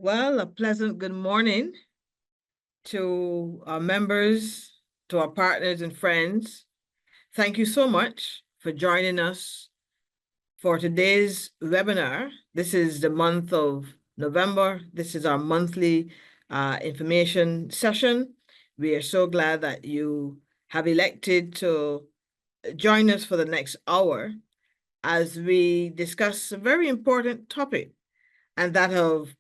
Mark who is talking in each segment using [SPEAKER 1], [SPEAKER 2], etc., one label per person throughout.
[SPEAKER 1] Well, a pleasant good morning to our members, to our partners and friends. Thank you so much for joining us for today's webinar. This is the month of November. This is our monthly information session. We are so glad that you have elected to join us for the next hour as we discuss a very important topic, and that of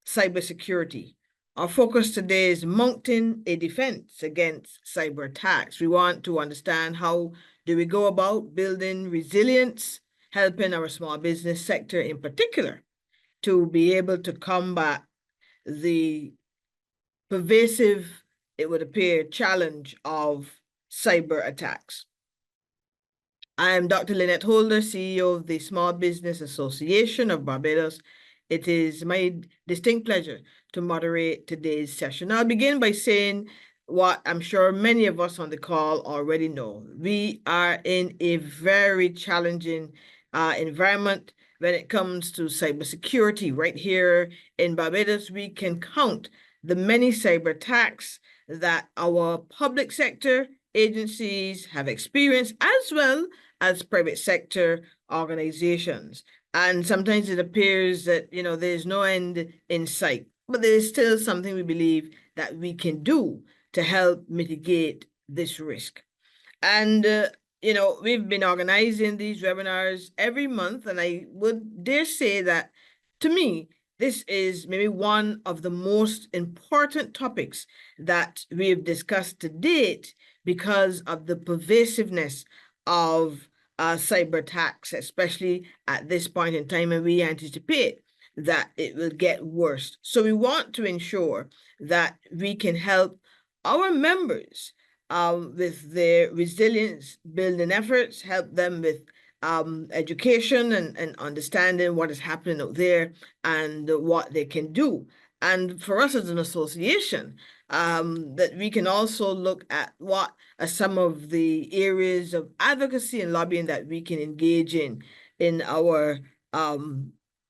[SPEAKER 1] cybersecurity. Our focus today is mounting a defense against cyber attacks. We want to understand how do we go about building resilience, helping our small business sector in particular to be able to combat the pervasive, it would appear, challenge of cyber attacks. I am Dr. Lynette Holder, CEO of the Small Business Association of Barbados. It is my distinct pleasure to moderate today's session. I'll begin by saying what I'm sure many of us on the call already know. We are in a very challenging environment when it comes to cybersecurity. Right here in Barbados, we can count the many cyber attacks that our public sector agencies have experienced, as well as private sector organizations. And sometimes it appears that, there's no end in sight, but there is still something we believe that we can do to help mitigate this risk. And, we've been organizing these webinars every month, and I would dare say that, to me, this is maybe one of the most important topics that we have discussed to date because of the pervasiveness of cyber attacks, especially at this point in time, and we anticipate that it will get worse. So we want to ensure that we can help our members with their resilience building efforts, help them with education and understanding what is happening out there and what they can do. And for us as an association, that we can also look at what are some of the areas of advocacy and lobbying that we can engage in our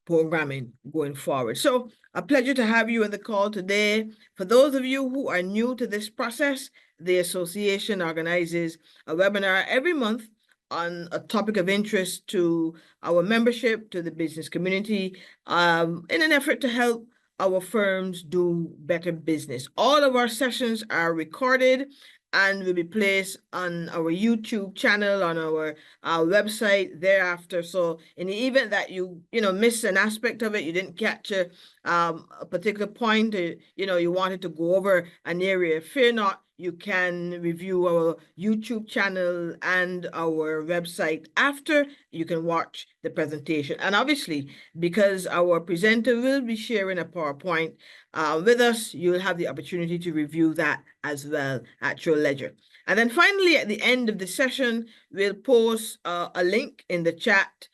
[SPEAKER 1] programming going forward. So a pleasure to have you on the call today. For those of you who are new to this process, the association organizes a webinar every month on a topic of interest to our membership, to the business community, in an effort to help our firms do better business. All of our sessions are recorded and will be placed on our YouTube channel, on our website thereafter. So in the event that you miss an aspect of it, you didn't catch a particular point, you wanted to go over an area, fear not. You can review our YouTube channel and our website after. You can watch the presentation. And obviously, because our presenter will be sharing a PowerPoint with us, you'll have the opportunity to review that as well at your leisure. And then finally, at the end of the session, we'll post a link in the chat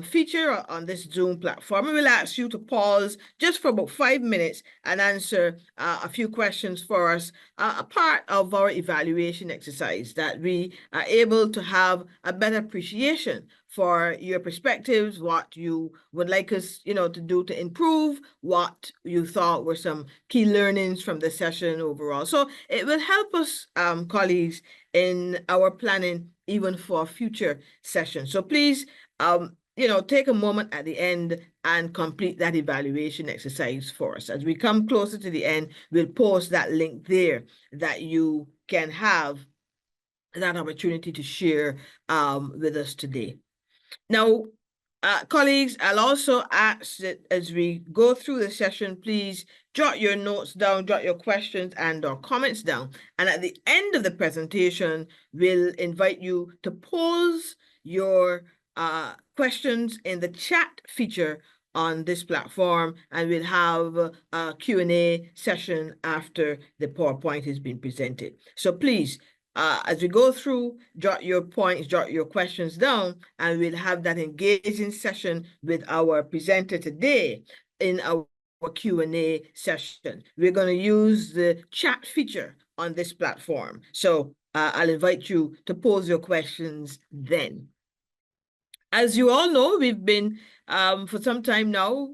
[SPEAKER 1] feature on this Zoom platform. And we'll ask you to pause just for about 5 minutes and answer a few questions for us, a part of our evaluation exercise, that we are able to have a better appreciation for your perspectives, what you would like us, to do to improve, what you thought were some key learnings from the session overall. So it will help us, colleagues, in our planning even for future sessions. So please, take a moment at the end and complete that evaluation exercise for us. As we come closer to the end, we'll post that link there that you can have that opportunity to share with us today. Now, colleagues, I'll also ask that as we go through the session, please jot your notes down, jot your questions and or comments down. And at the end of the presentation, we'll invite you to pose your questions in the chat feature on this platform, and we'll have a Q&A session after the PowerPoint has been presented. So please, as we go through, jot your points, jot your questions down, and we'll have that engaging session with our presenter today in our Q&A session. We're going to use the chat feature on this platform. So I'll invite you to pose your questions then. As you all know, we've been for some time now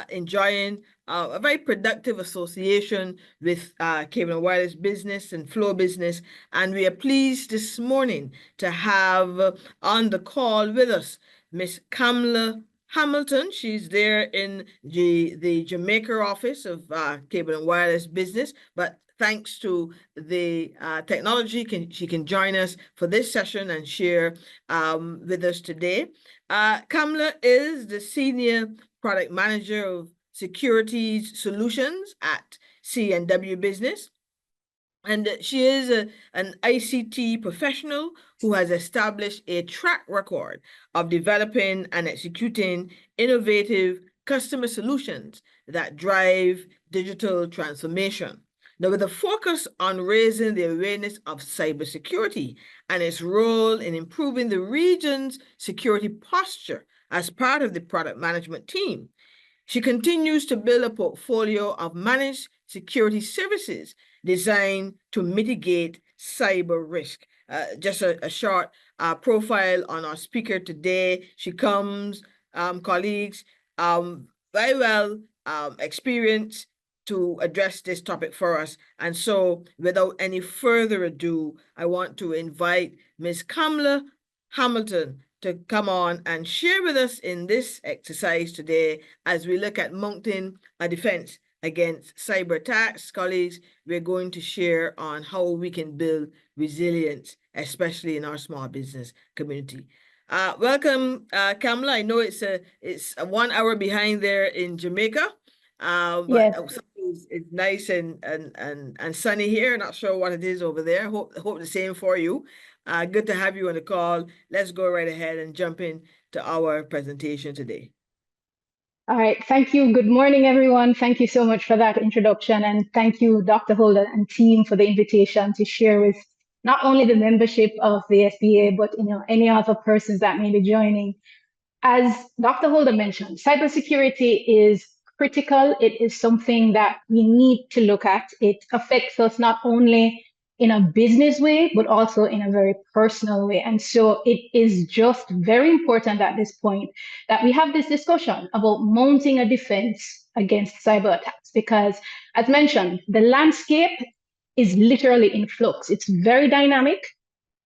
[SPEAKER 1] enjoying a very productive association with Cable and Wireless Business and Flow Business. And we are pleased this morning to have on the call with us Miss Kamla Hamilton. She's there in the Jamaica office of Cable and Wireless Business, but thanks to the technology, she can join us for this session and share with us today. Kamla is the Senior Product Manager of Securities Solutions at C&W Business. And she is an ICT professional who has established a track record of developing and executing innovative customer solutions that drive digital transformation. Now, with a focus on raising the awareness of cybersecurity and its role in improving the region's security posture as part of the product management team, she continues to build a portfolio of managed security services designed to mitigate cyber risk. Just a short profile on our speaker today. She comes, colleagues, very well experienced to address this topic for us. And so without any further ado, I want to invite Ms. Kamla Hamilton to come on and share with us in this exercise today as we look at mounting a defense against cyber attacks. Colleagues, we're going to share on how we can build resilience, especially in our small business community. Welcome, Kamla. I know it's a 1 hour behind there in Jamaica, but
[SPEAKER 2] Yes.
[SPEAKER 1] it's nice and sunny here. Not sure what it is over there. Hope the same for you. Good to have you on the call. Let's go right ahead and jump in to our presentation today.
[SPEAKER 2] All right. Thank you. Good morning, everyone. Thank you so much for that introduction. And thank you, Dr. Holder and team, for the invitation to share with not only the membership of the SBA, but any other persons that may be joining. As Dr. Holder mentioned, cybersecurity is critical. It is something that we need to look at. It affects us not only in a business way, but also in a very personal way. And so it is just very important at this point that we have this discussion about mounting a defense against cyber attacks, because as mentioned, the landscape is literally in flux. It's very dynamic.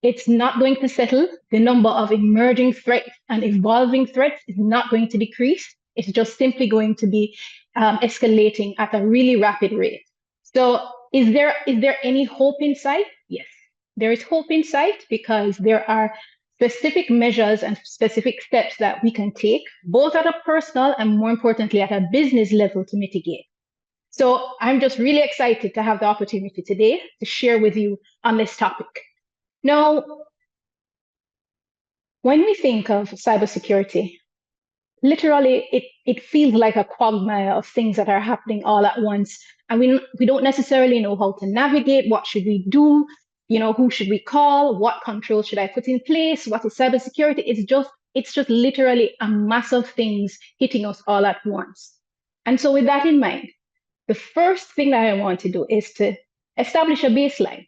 [SPEAKER 2] It's not going to settle. The number of emerging threats and evolving threats is not going to decrease. It's just simply going to be escalating at a really rapid rate. So is there any hope in sight? Yes, there is hope in sight, because there are specific measures and specific steps that we can take, both at a personal and more importantly at a business level, to mitigate. So I'm just really excited to have the opportunity today to share with you on this topic. Now, when we think of cybersecurity, literally it feels like a quagmire of things that are happening all at once, and we don't necessarily know how to navigate. What should we do? Who should we call? What controls should I put in place? What is cybersecurity? It's just literally a mass of things hitting us all at once. And so with that in mind, the first thing that I want to do is to establish a baseline.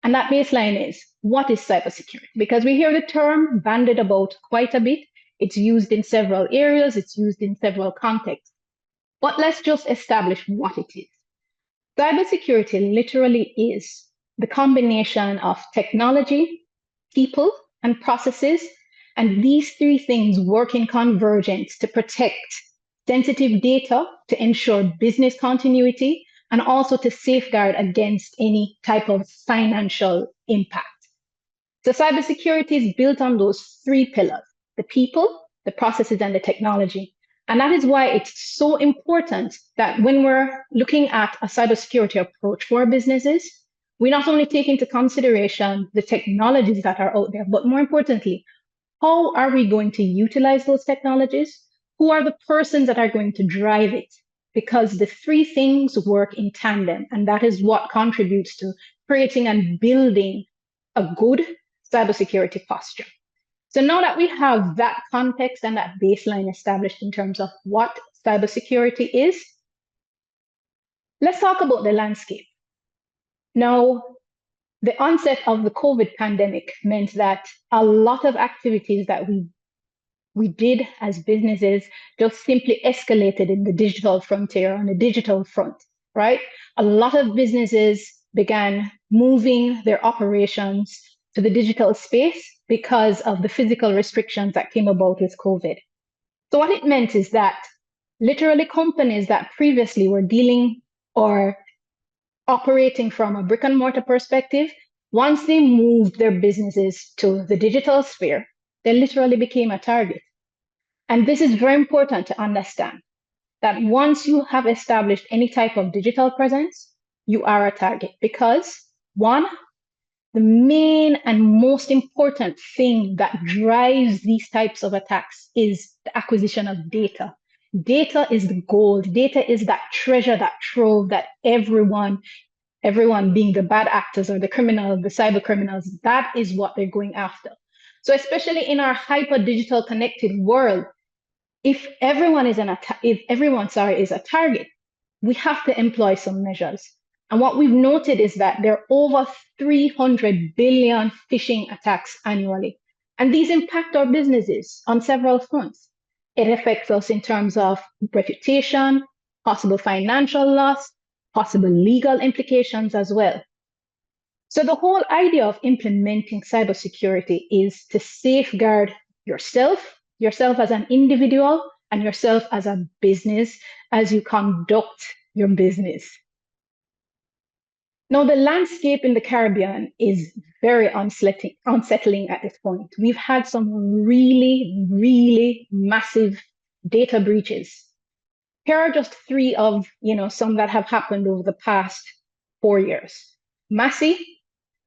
[SPEAKER 2] And that baseline is, what is cybersecurity? Because we hear the term bandied about quite a bit. It's used in several areas. It's used in several contexts. But let's just establish what it is. Cybersecurity literally is the combination of technology, people, and processes. And these three things work in convergence to protect sensitive data, to ensure business continuity, and also to safeguard against any type of financial impact. So cybersecurity is built on those three pillars: the people, the processes, and the technology. And that is why it's so important that when we're looking at a cybersecurity approach for businesses, we not only take into consideration the technologies that are out there, but more importantly, how are we going to utilize those technologies? Who are the persons that are going to drive it? Because the three things work in tandem, and that is what contributes to creating and building a good cybersecurity posture. So now that we have that context and that baseline established in terms of what cybersecurity is, let's talk about the landscape. Now, the onset of the COVID pandemic meant that a lot of activities that we we did as businesses just simply escalated in the digital frontier, on the digital front, right? A lot of businesses began moving their operations to the digital space because of the physical restrictions that came about with COVID. So what it meant is that literally companies that previously were dealing or operating from a brick and mortar perspective, once they moved their businesses to the digital sphere, they literally became a target. And this is very important to understand that once you have established any type of digital presence, you are a target because one, the main and most important thing that drives these types of attacks is the acquisition of data. Data is the gold. Data is that treasure, that trove that everyone being the bad actors or the criminals, the cyber criminals, that is what they're going after. So especially in our hyper digital connected world, if everyone is a target, we have to employ some measures. And what we've noted is that there are over 300 billion phishing attacks annually. And these impact our businesses on several fronts. It affects us in terms of reputation, possible financial loss, possible legal implications as well. So the whole idea of implementing cybersecurity is to safeguard yourself as an individual, and yourself as a business as you conduct your business. Now, the landscape in the Caribbean is very unsettling at this point. We've had some really, really massive data breaches. Here are just three of some that have happened over the past 4 years. Massey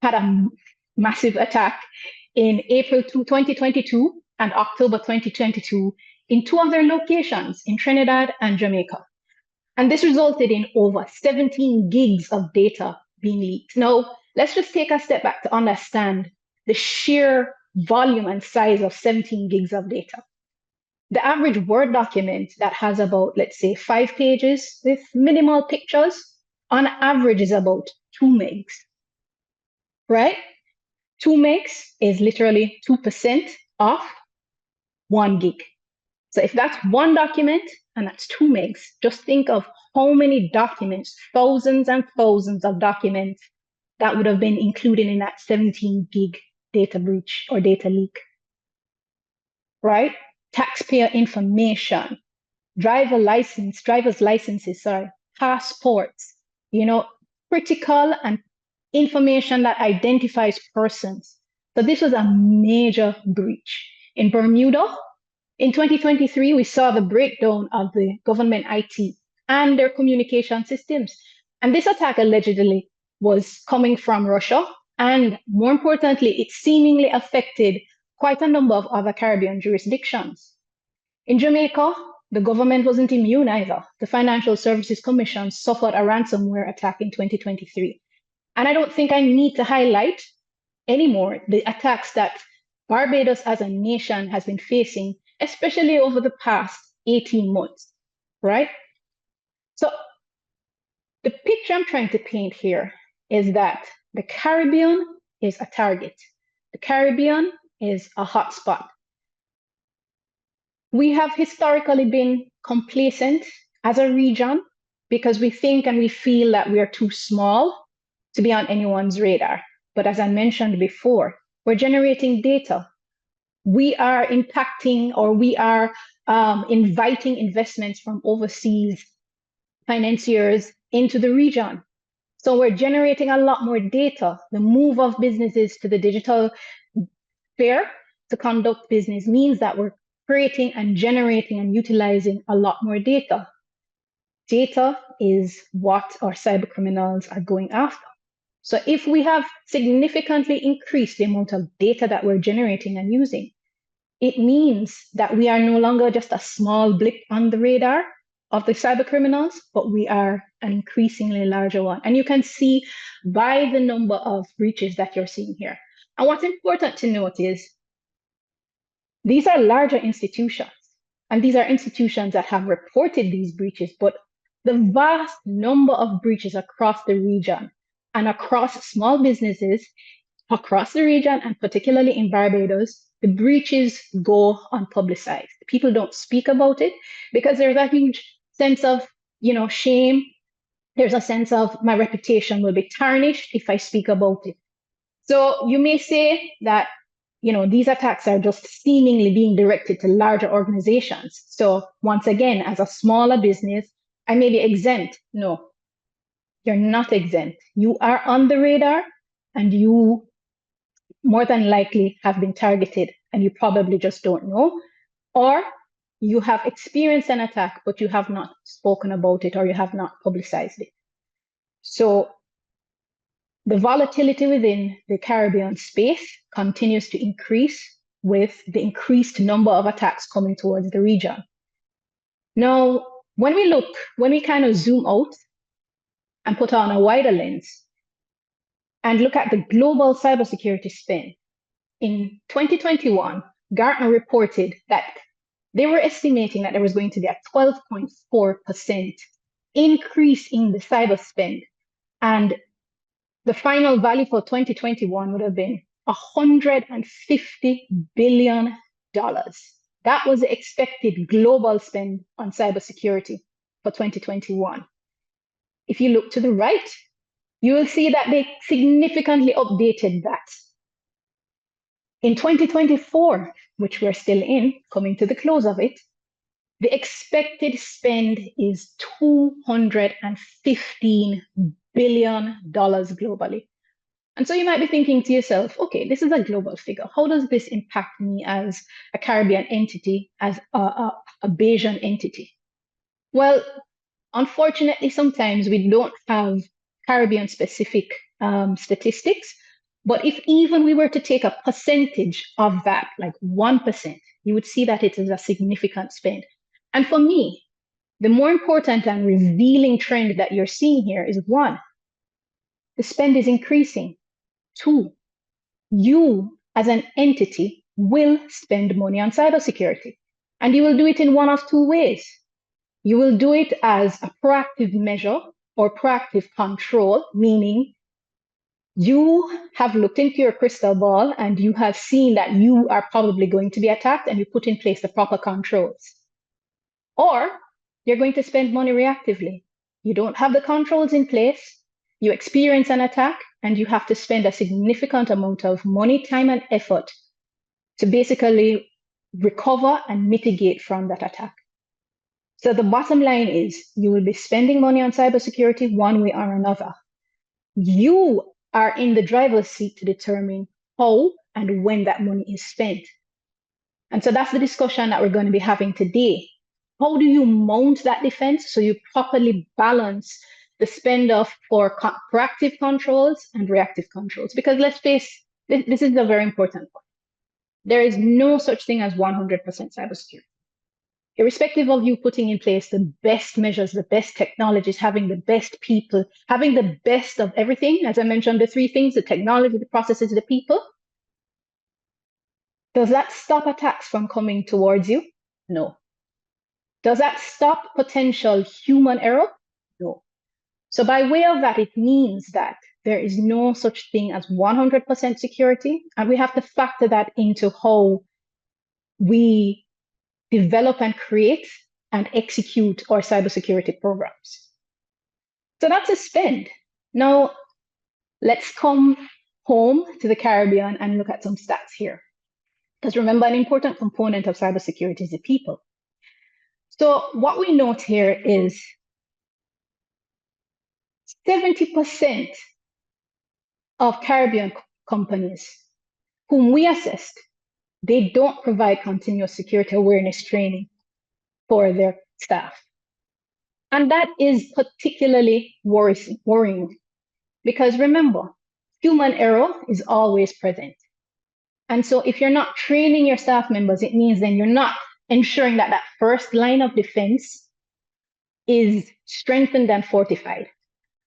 [SPEAKER 2] had a massive attack in April 2022 and October 2022 in two of their locations in Trinidad and Jamaica. And this resulted in over 17 gigs of data being leaked. Now, let's just take a step back to understand the sheer volume and size of 17 gigs of data. The average Word document that has about, let's say, 5 pages with minimal pictures, on average is about 2 megs, right? 2 megs is literally 2% of 1 gig. So if that's one document and that's 2 megs, just think of how many documents, thousands and thousands of documents that would have been included in that 17 gig data breach or data leak, right? Taxpayer information, driver's licenses, passports, critical and information that identifies persons. So this was a major breach. In Bermuda, in 2023, we saw the breakdown of the government IT and their communication systems. And this attack allegedly was coming from Russia. And more importantly, it seemingly affected quite a number of other Caribbean jurisdictions. In Jamaica, the government wasn't immune either. The Financial Services Commission suffered a ransomware attack in 2023. And I don't think I need to highlight anymore the attacks that Barbados as a nation has been facing, especially over the past 18 months, right? So the picture I'm trying to paint here is that the Caribbean is a target. The Caribbean is a hotspot. We have historically been complacent as a region because we think and we feel that we are too small to be on anyone's radar. But as I mentioned before, we're generating data. We are impacting, or we are inviting investments from overseas financiers into the region. So we're generating a lot more data. The move of businesses to the digital sphere to conduct business means that we're creating and generating and utilizing a lot more data. Data is what our cyber criminals are going after. So if we have significantly increased the amount of data that we're generating and using, it means that we are no longer just a small blip on the radar of the cyber criminals, but we are an increasingly larger one. And you can see by the number of breaches that you're seeing here. And what's important to note is these are larger institutions, and these are institutions that have reported these breaches, but the vast number of breaches across the region and across small businesses across the region, and particularly in Barbados, the breaches go unpublicized. People don't speak about it because there's a huge sense of, shame. There's a sense of my reputation will be tarnished if I speak about it. So you may say that, these attacks are just seemingly being directed to larger organizations. So once again, as a smaller business, I may be exempt. No, you're not exempt. You are on the radar, and you more than likely have been targeted and you probably just don't know, or you have experienced an attack, but you have not spoken about it or you have not publicized it. So the volatility within the Caribbean space continues to increase with the increased number of attacks coming towards the region. Now, when we kind of zoom out and put on a wider lens and look at the global cybersecurity spend, in 2021, Gartner reported that they were estimating that there was going to be a 12.4% increase in the cyber spend. And the final value for 2021 would have been $150 billion. That was the expected global spend on cybersecurity for 2021. If you look to the right, you will see that they significantly updated that. In 2024, which we're still in, coming to the close of it, the expected spend is $215 billion globally. And so you might be thinking to yourself, okay, this is a global figure. How does this impact me as a Caribbean entity, as a Bayesian entity? Well, unfortunately, sometimes we don't have Caribbean-specific statistics. But if even we were to take a percentage of that, like 1%, you would see that it is a significant spend. And for me, the more important and revealing trend that you're seeing here is 1, the spend is increasing. 2, you as an entity will spend money on cybersecurity. And you will do it in one of 2 ways. You will do it as a proactive measure or proactive control, meaning you have looked into your crystal ball and you have seen that you are probably going to be attacked and you put in place the proper controls. Or you're going to spend money reactively. You don't have the controls in place, you experience an attack, and you have to spend a significant amount of money, time, and effort to basically recover and mitigate from that attack. So the bottom line is you will be spending money on cybersecurity one way or another. You are in the driver's seat to determine how and when that money is spent. And so that's the discussion that we're going to be having today. How do you mount that defense so you properly balance the spend off for proactive controls and reactive controls? Because let's face it, this is a very important point. There is no such thing as 100% cybersecurity. Irrespective of you putting in place the best measures, the best technologies, having the best people, having the best of everything, as I mentioned, the 3 things, the technology, the processes, the people, does that stop attacks from coming towards you? No. Does that stop potential human error? No. So by way of that, it means that there is no such thing as 100% security, and we have to factor that into how we develop and create and execute our cybersecurity programs. So that's a spend. Now, let's come home to the Caribbean and look at some stats here. Because remember, an important component of cybersecurity is the people. So what we note here is 70% of Caribbean companies whom we assessed, they don't provide continuous security awareness training for their staff. And that is particularly worrying because remember, human error is always present. And so if you're not training your staff members, it means then you're not ensuring that that first line of defense is strengthened and fortified.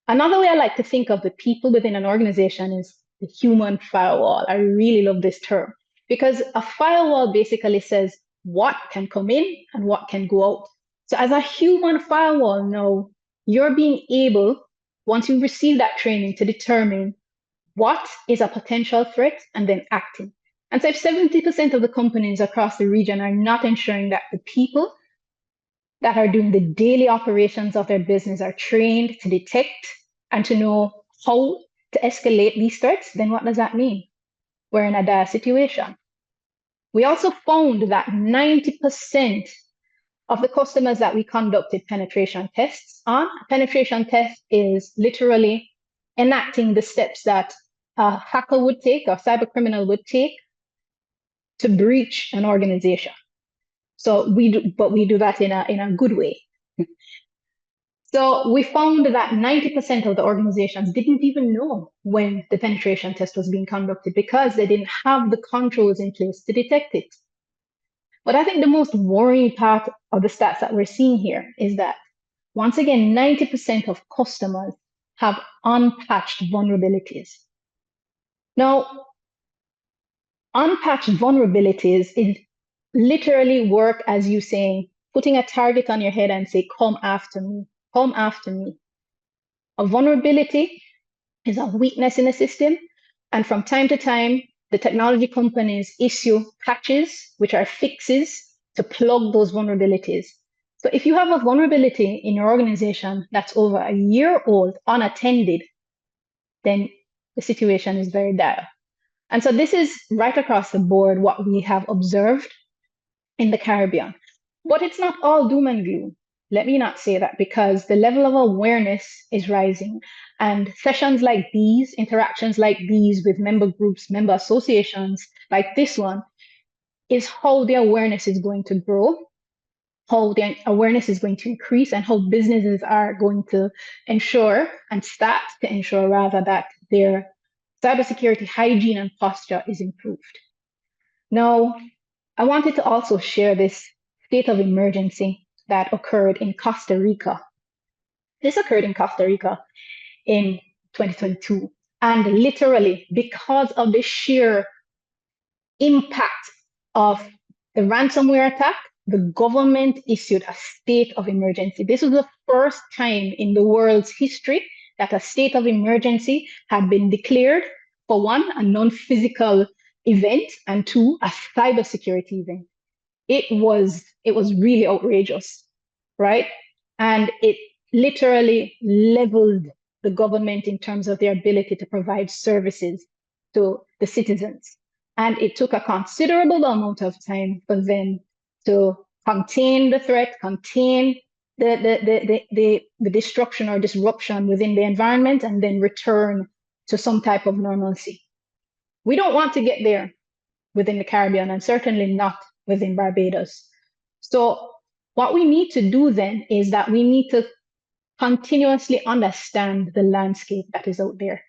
[SPEAKER 2] Another way I like to think of the people within an organization is the human firewall. I really love this term because a firewall basically says what can come in and what can go out. So as a human firewall now, you're being able, once you receive that training, to determine what is a potential threat and then acting. And so if 70% of the companies across the region are not ensuring that the people that are doing the daily operations of their business are trained to detect and to know how to escalate these threats, then what does that mean? We're in a dire situation. We also found that 90% of the customers that we conducted penetration tests on, a penetration test is literally enacting the steps that a hacker would take or cyber criminal would take to breach an organization. So we do that in a good way. So we found that 90% of the organizations didn't even know when the penetration test was being conducted because they didn't have the controls in place to detect it. But I think the most worrying part of the stats that we're seeing here is that, once again, 90% of customers have unpatched vulnerabilities. Now, unpatched vulnerabilities is literally work as you saying, putting a target on your head and say, come after me, come after me. A vulnerability is a weakness in the system. And from time to time, the technology companies issue patches, which are fixes to plug those vulnerabilities. So if you have a vulnerability in your organization that's over a year old, unattended, then the situation is very dire. And so this is right across the board what we have observed in the Caribbean. But it's not all doom and gloom. Let me not say that, because the level of awareness is rising. And sessions like these, interactions like these with member groups, member associations like this one, is how the awareness is going to grow, how the awareness is going to increase, and how businesses are going to ensure and start to ensure rather that their cybersecurity hygiene and posture is improved. Now, I wanted to also share this state of emergency that occurred in Costa Rica. This occurred in Costa Rica in 2022. And literally, because of the sheer impact of the ransomware attack, the government issued a state of emergency. This was the first time in the world's history that a state of emergency had been declared for, one, a non-physical event, and two, a cybersecurity event. It was really outrageous, right? And it literally leveled the government in terms of their ability to provide services to the citizens. And it took a considerable amount of time for them to contain the threat, contain the destruction or disruption within the environment, and then return to some type of normalcy. We don't want to get there within the Caribbean, and certainly not within Barbados. So what we need to do then is that we need to continuously understand the landscape that is out there.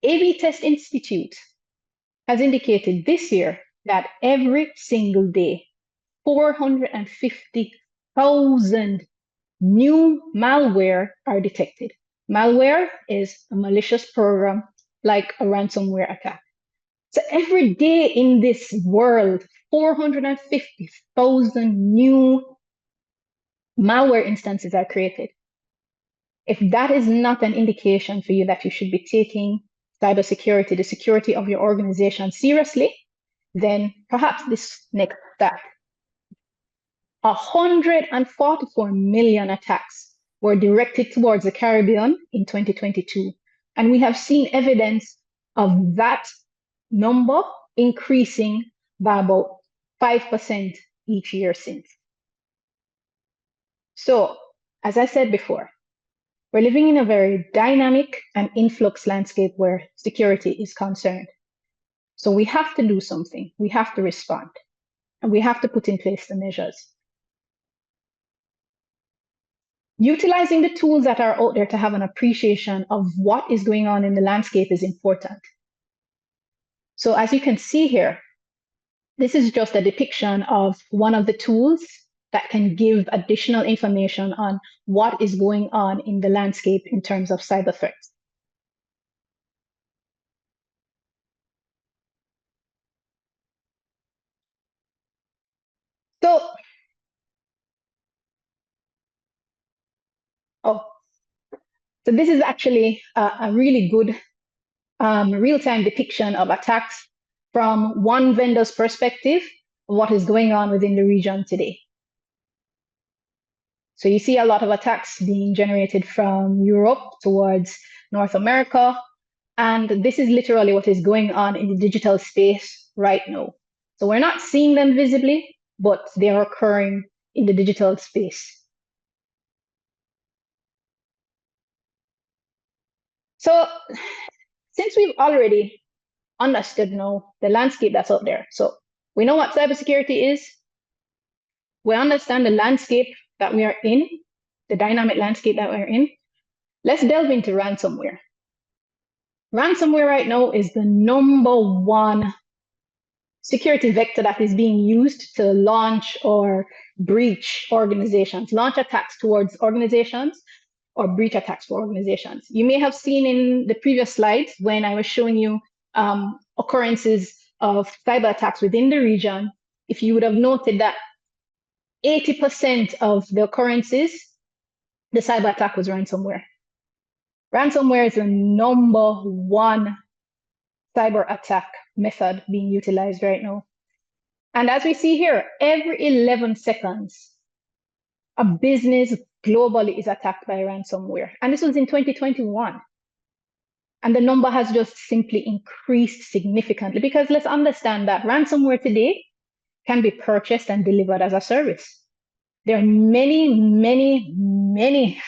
[SPEAKER 2] A/B Test Institute has indicated this year that every single day, 450,000 new malware are detected. Malware is a malicious program like a ransomware attack. So every day in this world, 450,000 new malware instances are created. If that is not an indication for you that you should be taking cybersecurity, the security of your organization, seriously, then perhaps this next step. 144 million attacks were directed towards the Caribbean in 2022. And we have seen evidence of that number increasing by about 5% each year since. So, as I said before, we're living in a very dynamic and influx landscape where security is concerned. So we have to do something. We have to respond, and we have to put in place the measures. Utilizing the tools that are out there to have an appreciation of what is going on in the landscape is important. So as you can see here, this is just a depiction of one of the tools that can give additional information on what is going on in the landscape in terms of cyber threats. So this is actually a really good real-time depiction of attacks from one vendor's perspective of what is going on within the region today. So you see a lot of attacks being generated from Europe towards North America. And this is literally what is going on in the digital space right now. So we're not seeing them visibly, but they are occurring in the digital space. So since we've already understood now the landscape that's out there, so we know what cybersecurity is, we understand the landscape that we are in, the dynamic landscape that we're in, let's delve into ransomware. Ransomware right now is the #1 security vector that is being used to launch or breach organizations, launch attacks towards organizations or breach attacks for organizations. You may have seen in the previous slides when I was showing you occurrences of cyber attacks within the region, if you would have noted that 80% of the occurrences, the cyber attack was ransomware. Ransomware is the #1 cyber attack method being utilized right now. And as we see here, every 11 seconds, a business globally is attacked by ransomware. And this was in 2021. And the number has just simply increased significantly because let's understand that ransomware today can be purchased and delivered as a service. There are many, many, many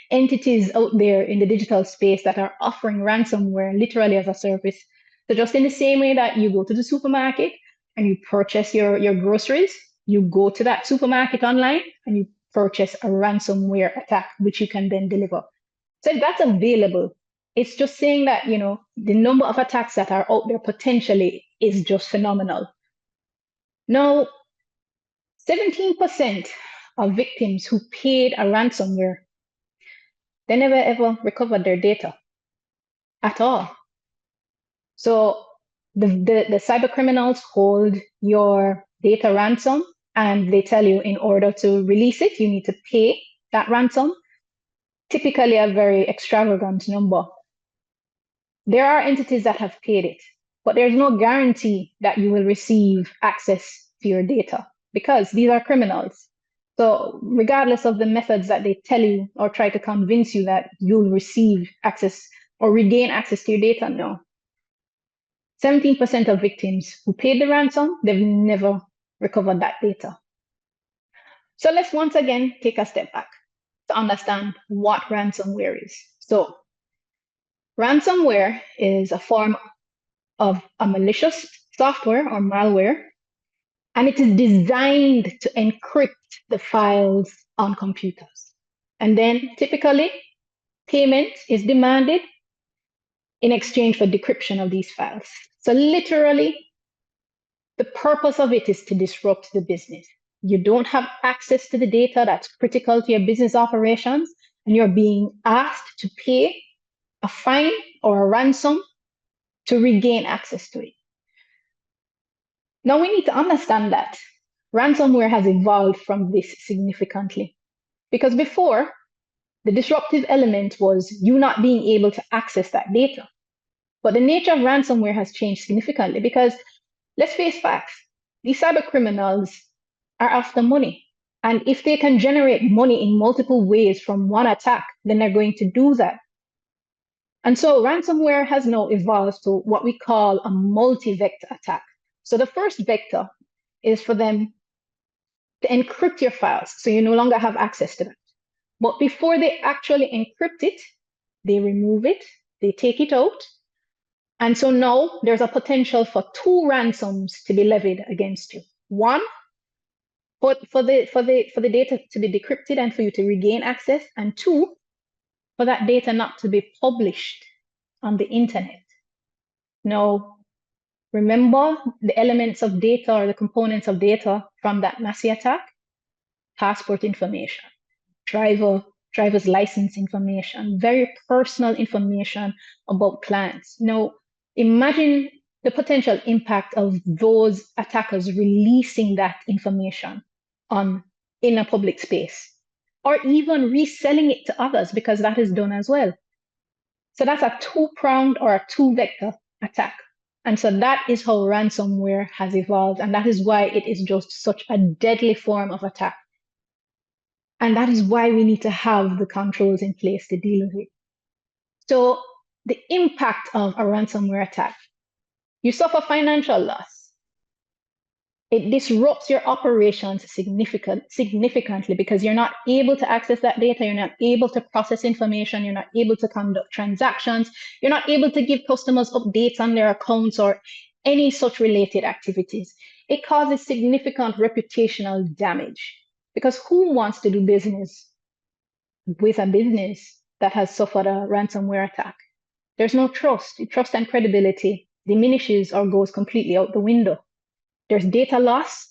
[SPEAKER 2] entities out there in the digital space that are offering ransomware literally as a service. So just in the same way that you go to the supermarket and you purchase your groceries, you go to that supermarket online and you purchase a ransomware attack, which you can then deliver. So if that's available, it's just saying that, you know, the number of attacks that are out there potentially is just phenomenal. Now, 17% of victims who paid a ransomware, they never ever recovered their data at all. So the cyber criminals hold your data ransom and they tell you in order to release it, you need to pay that ransom, typically a very extravagant number. There are entities that have paid it, but there's no guarantee that you will receive access to your data because these are criminals. So regardless of the methods that they tell you or try to convince you that you'll receive access or regain access to your data, no. 17% of victims who paid the ransom, they've never recovered that data. So let's once again take a step back to understand what ransomware is. So ransomware is a form of a malicious software or malware, and it is designed to encrypt the files on computers. And then typically payment is demanded in exchange for decryption of these files. So literally, the purpose of it is to disrupt the business. You don't have access to the data that's critical to your business operations, and you're being asked to pay a fine or a ransom to regain access to it. Now we need to understand that ransomware has evolved from this significantly because before, the disruptive element was you not being able to access that data. But the nature of ransomware has changed significantly because let's face facts, these cyber criminals are after money. And if they can generate money in multiple ways from one attack, then they're going to do that. And so ransomware has now evolved to what we call a multi-vector attack. So the first vector is for them to encrypt your files, so you no longer have access to them. But before they actually encrypt it, they remove it, they take it out. And so now there's a potential for 2 ransoms to be levied against you. One, for the data to be decrypted and for you to regain access, and 2, for that data not to be published on the internet. Now, remember the elements of data or the components of data from that Massey attack? Passport information, driver's license information, very personal information about clients. Now, imagine the potential impact of those attackers releasing that information in a public space, or even reselling it to others, because that is done as well. So that's a 2-pronged or a 2-vector attack. And so that is how ransomware has evolved. And that is why it is just such a deadly form of attack. And that is why we need to have the controls in place to deal with it. So the impact of a ransomware attack, you suffer financial loss. It disrupts your operations significantly because you're not able to access that data, you're not able to process information, you're not able to conduct transactions, you're not able to give customers updates on their accounts or any such related activities. It causes significant reputational damage because who wants to do business with a business that has suffered a ransomware attack? There's no trust. Trust and credibility diminishes or goes completely out the window. There's data loss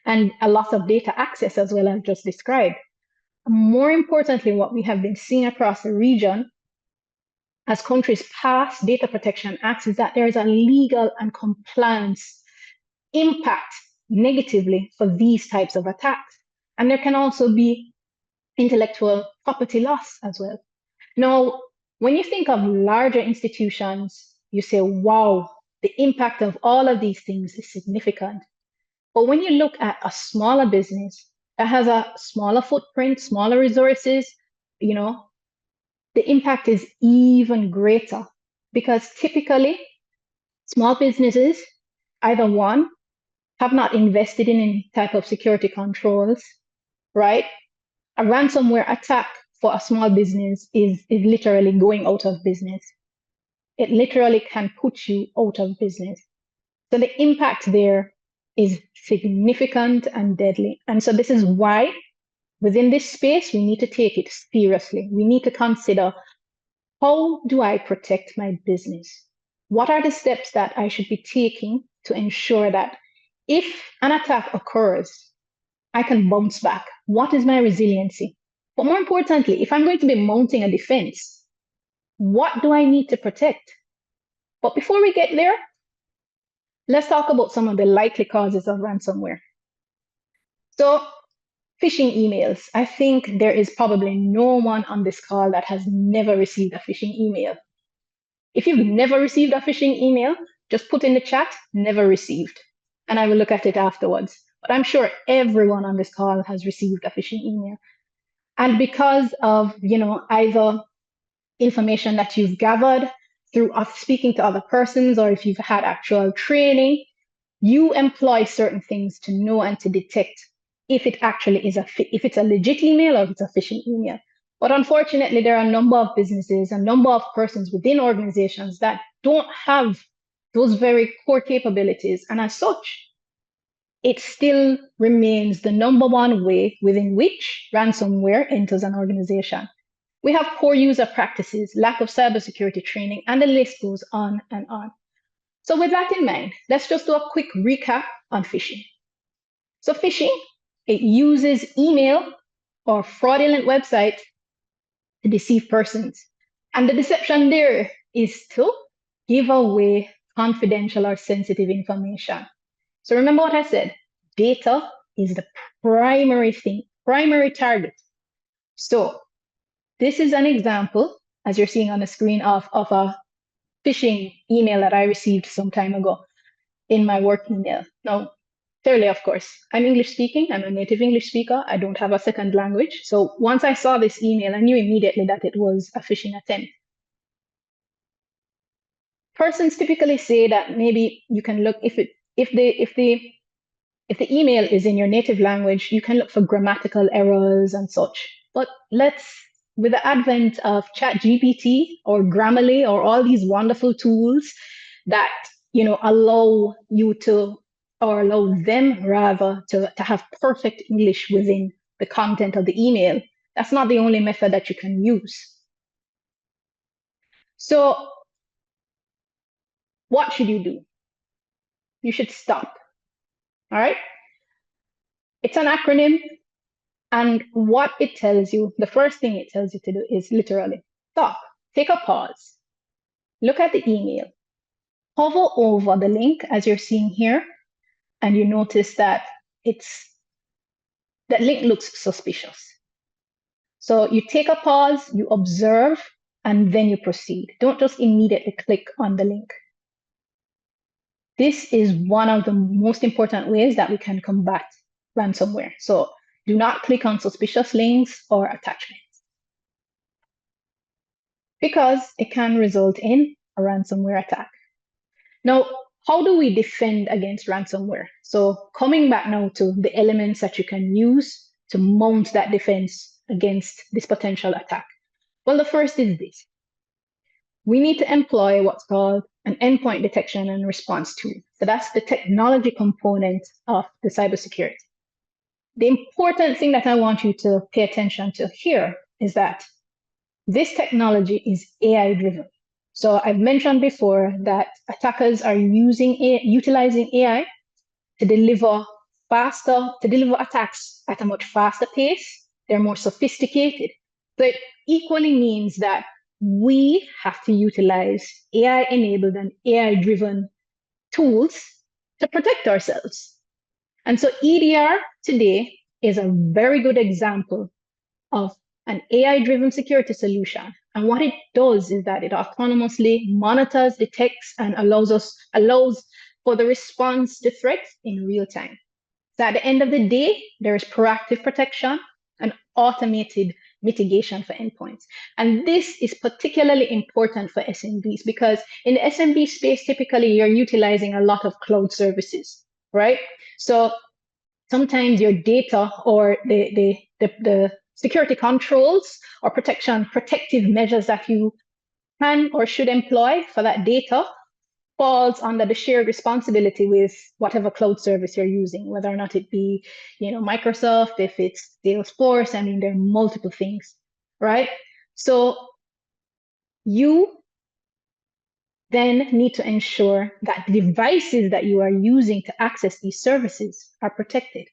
[SPEAKER 2] and a loss of data access as well as just described. More importantly, what we have been seeing across the region as countries pass data protection acts is that there is a legal and compliance impact negatively for these types of attacks. And there can also be intellectual property loss as well. Now, when you think of larger institutions, you say, wow, the impact of all of these things is significant. But when you look at a smaller business that has a smaller footprint, smaller resources, the impact is even greater because typically small businesses, either one, have not invested in any type of security controls, right? A ransomware attack for a small business is literally going out of business. It literally can put you out of business. So the impact there is significant and deadly. And so this is why within this space, we need to take it seriously. We need to consider, how do I protect my business? What are the steps that I should be taking to ensure that if an attack occurs, I can bounce back? What is my resiliency? But more importantly, if I'm going to be mounting a defense, what do I need to protect? But before we get there, let's talk about some of the likely causes of ransomware. So, phishing emails. I think there is probably no one on this call that has never received a phishing email. If you've never received a phishing email, just put in the chat, never received, and I will look at it afterwards. But I'm sure everyone on this call has received a phishing email. And because of, either information that you've gathered through speaking to other persons, or if you've had actual training, you employ certain things to know and to detect if it actually is if it's a legit email or if it's a phishing email. But unfortunately, there are a number of businesses, a number of persons within organizations that don't have those very core capabilities. And as such, it still remains the number one way within which ransomware enters an organization. We have poor user practices, lack of cybersecurity training, and the list goes on and on. So with that in mind, let's just do a quick recap on phishing. So phishing, it uses email or fraudulent websites to deceive persons. And the deception there is to give away confidential or sensitive information. So remember what I said, data is the primary target. So this is an example, as you're seeing on the screen, of a phishing email that I received some time ago in my work email. Now, clearly, of course, I'm English speaking. I'm a native English speaker. I don't have a second language. So once I saw this email, I knew immediately that it was a phishing attempt. Persons typically say that maybe you can look if the email is in your native language, you can look for grammatical errors and such. But with the advent of ChatGPT or Grammarly or all these wonderful tools that allow you to, or allow them rather, to have perfect English within the content of the email, that's not the only method that you can use. So what should you do? You should stop. All right? It's an acronym. And what it tells you, the first thing it tells you to do is literally stop, take a pause, look at the email, hover over the link as you're seeing here, and you notice that that link looks suspicious. So you take a pause, you observe, and then you proceed. Don't just immediately click on the link. This is one of the most important ways that we can combat ransomware. So do not click on suspicious links or attachments because it can result in a ransomware attack. Now, how do we defend against ransomware? So coming back now to the elements that you can use to mount that defense against this potential attack. Well, the first is this. We need to employ what's called an endpoint detection and response tool. So that's the technology component of the cybersecurity. The important thing that I want you to pay attention to here is that this technology is AI driven. So I've mentioned before that attackers are utilizing AI to deliver attacks at a much faster pace. They're more sophisticated. So it equally means that we have to utilize AI-enabled and AI-driven tools to protect ourselves. And so EDR today is a very good example of an AI-driven security solution. And what it does is that it autonomously monitors, detects, and allows for the response to threats in real time. So at the end of the day, there is proactive protection and automated mitigation for endpoints. And this is particularly important for SMBs because in the SMB space, typically you're utilizing a lot of cloud services, right? So sometimes your data or the security controls or protective measures that you can or should employ for that data falls under the shared responsibility with whatever cloud service you're using, whether or not it be, Microsoft, if it's Salesforce. I mean, there are multiple things, right? So you then need to ensure that the devices that you are using to access these services are protected.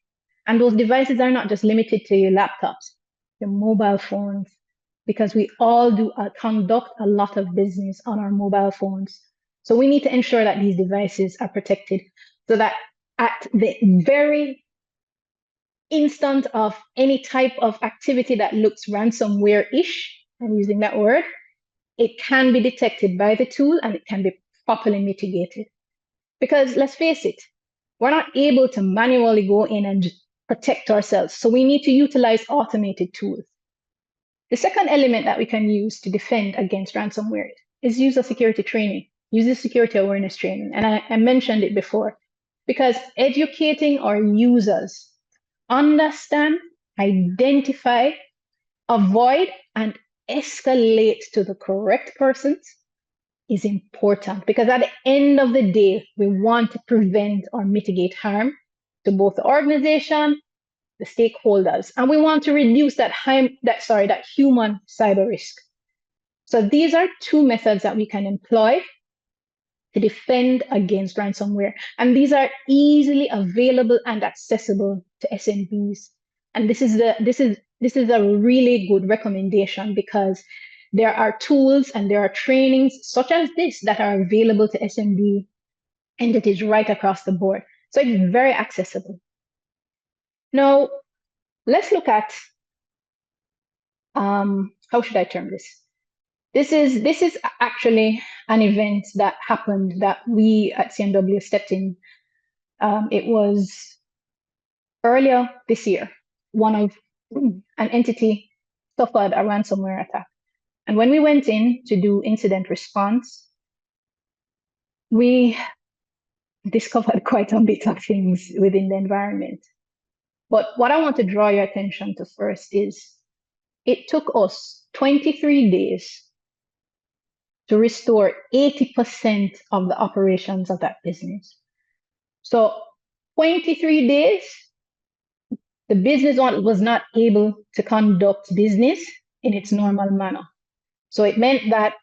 [SPEAKER 2] And those devices are not just limited to your laptops, your mobile phones, because we all conduct a lot of business on our mobile phones. So we need to ensure that these devices are protected so that at the very instant of any type of activity that looks ransomware-ish, I'm using that word, it can be detected by the tool and it can be properly mitigated. Because let's face it, we're not able to manually go in and protect ourselves. So we need to utilize automated tools. The second element that we can use to defend against ransomware is user security training, user security awareness training. And I mentioned it before, because educating our users, understand, identify, avoid, and escalate to the correct persons is important. Because at the end of the day, we want to prevent or mitigate harm to both the organization, the stakeholders, and we want to reduce that human cyber risk. So these are two methods that we can employ to defend against ransomware, and these are easily available and accessible to SMBs. And this is a really good recommendation because there are tools and there are trainings such as this that are available to SMB entities right across the board. So it's very accessible. Now, let's look at how should I term this? This is actually an event that happened that we at C&W stepped in. It was earlier this year. An entity suffered a ransomware attack. And when we went in to do incident response, we discovered quite a bit of things within the environment. But what I want to draw your attention to first is it took us 23 days to restore 80% of the operations of that business. So 23 days, the business was not able to conduct business in its normal manner. So it meant that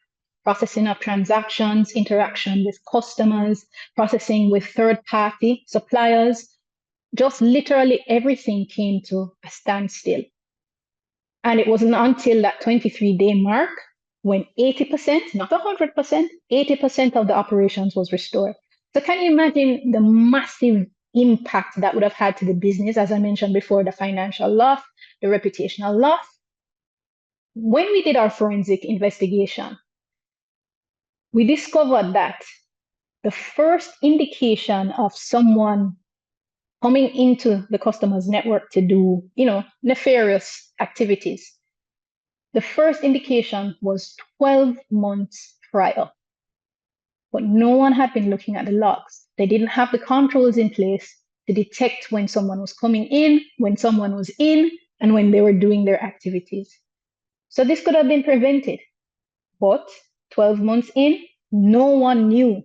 [SPEAKER 2] processing of transactions, interaction with customers, processing with third-party suppliers, just literally everything came to a standstill. And it wasn't until that 23-day mark when 80%, not 100%, 80% of the operations was restored. So can you imagine the massive impact that would have had to the business, as I mentioned before, the financial loss, the reputational loss? When we did our forensic investigation, we discovered that the first indication of someone coming into the customer's network to do, nefarious activities, the first indication was 12 months prior. But no one had been looking at the logs. They didn't have the controls in place to detect when someone was coming in, when someone was in, and when they were doing their activities. So this could have been prevented. But 12 months in, no one knew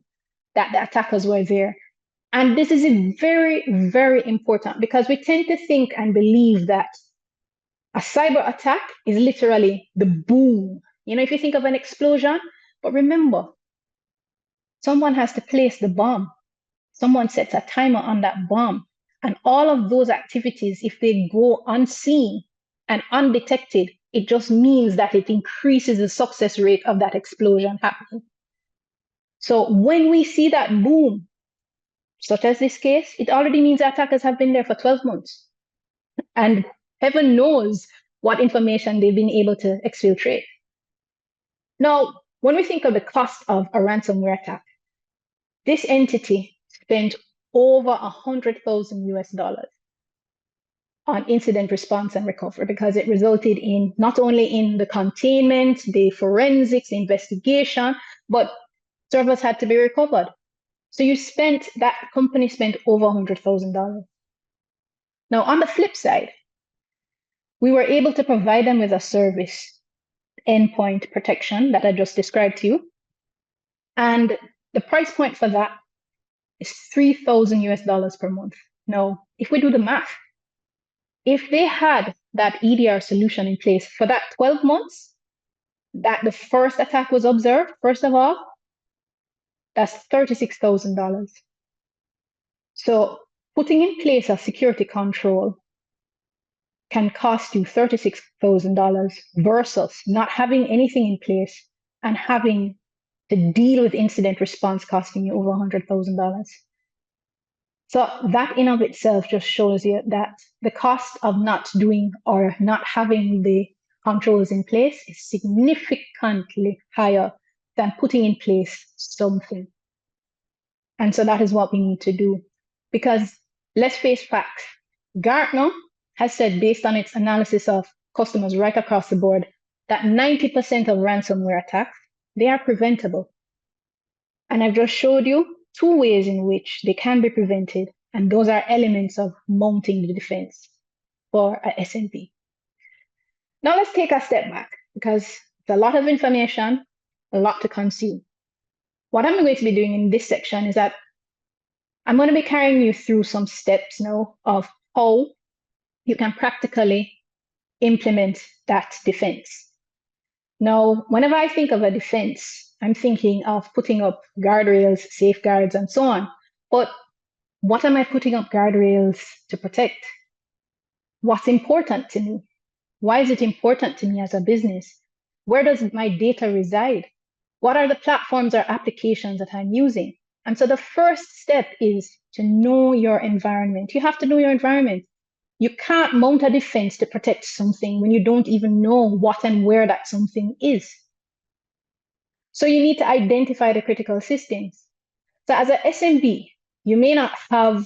[SPEAKER 2] that the attackers were there. And this is very, very important because we tend to think and believe that a cyber attack is literally the boom. If you think of an explosion, but remember, someone has to place the bomb. Someone sets a timer on that bomb. And all of those activities, if they go unseen and undetected, it just means that it increases the success rate of that explosion happening. So when we see that boom, such as this case, it already means attackers have been there for 12 months. And heaven knows what information they've been able to exfiltrate. Now, when we think of the cost of a ransomware attack, this entity spent over $100,000 on incident response and recovery because it resulted in not only in the containment, the forensics, the investigation, but servers had to be recovered. So that company spent over $100,000. Now, on the flip side, we were able to provide them with a service, endpoint protection that I just described to you. And the price point for that is $3,000 per month. Now, if we do the math, if they had that EDR solution in place for that 12 months, that the first attack was observed, first of all, that's $36,000. So putting in place a security control can cost you $36,000 versus not having anything in place and having to deal with incident response costing you over $100,000. So that in of itself just shows you that the cost of not doing or not having the controls in place is significantly higher than putting in place something. And so that is what we need to do. Because let's face facts, Gartner has said, based on its analysis of customers right across the board, that 90% of ransomware attacks, they are preventable. And I've just showed you 2 ways in which they can be prevented. And those are elements of mounting the defense for a SMB. Now let's take a step back because it's a lot of information, a lot to consume. What I'm going to be doing in this section is that I'm going to be carrying you through some steps now of how you can practically implement that defense. Now, whenever I think of a defense, I'm thinking of putting up guardrails, safeguards, and so on. But what am I putting up guardrails to protect? What's important to me? Why is it important to me as a business? Where does my data reside? What are the platforms or applications that I'm using? And so the first step is to know your environment. You have to know your environment. You can't mount a defense to protect something when you don't even know what and where that something is. So you need to identify the critical systems. So as an SMB, you may not have,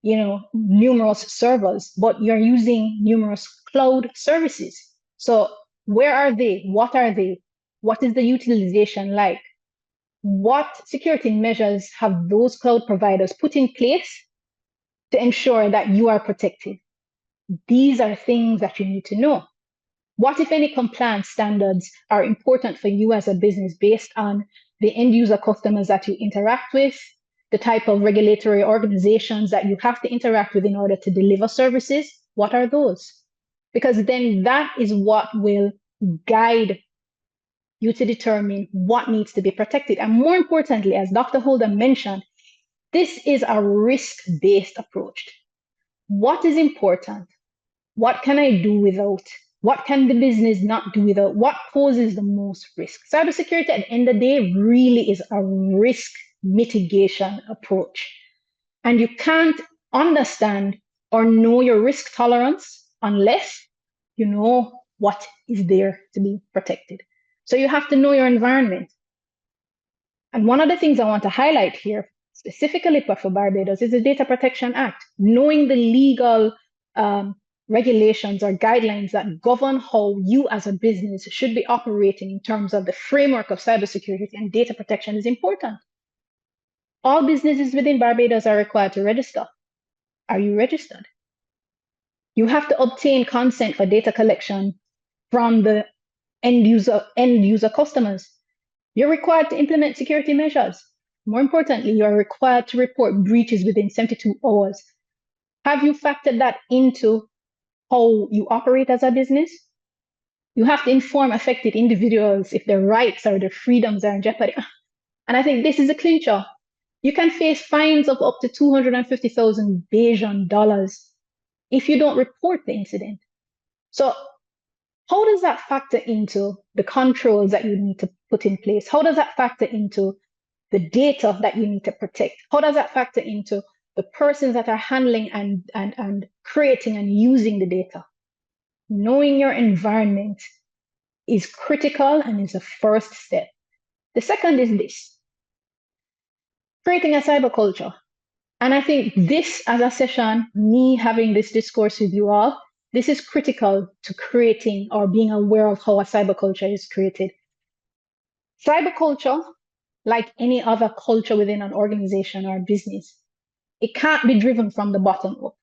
[SPEAKER 2] numerous servers, but you're using numerous cloud services. So where are they? What are they? What is the utilization like? What security measures have those cloud providers put in place to ensure that you are protected? These are things that you need to know. What, if any, compliance standards are important for you as a business based on the end user customers that you interact with, the type of regulatory organizations that you have to interact with in order to deliver services? What are those? Because then that is what will guide you to determine what needs to be protected. And more importantly, as Dr. Holder mentioned, this is a risk-based approach. What is important? What can I do without? What can the business not do without? What poses the most risk? Cybersecurity at the end of the day really is a risk mitigation approach. And you can't understand or know your risk tolerance unless you know what is there to be protected. So you have to know your environment. And one of the things I want to highlight here, specifically for Barbados, is the Data Protection Act. Knowing the legal regulations or guidelines that govern how you as a business should be operating in terms of the framework of cybersecurity and data protection is important. All businesses within Barbados are required to register. Are you registered? You have to obtain consent for data collection from the end user customers. You're required to implement security measures. More importantly, you are required to report breaches within 72 hours. Have you factored that into how you operate as a business? You have to inform affected individuals if their rights or their freedoms are in jeopardy. And I think this is a clincher. You can face fines of up to 250,000 Bajan dollars if you don't report the incident. So how does that factor into the controls that you need to put in place? How does that factor into the data that you need to protect? How does that factor into the persons that are handling and creating and using the data? Knowing your environment is critical and is a first step. The second is this, creating a cyber culture. And I think this as a session, me having this discourse with you all, this is critical to creating or being aware of how a cyber culture is created. Cyber culture, like any other culture within an organization or a business, it can't be driven from the bottom up.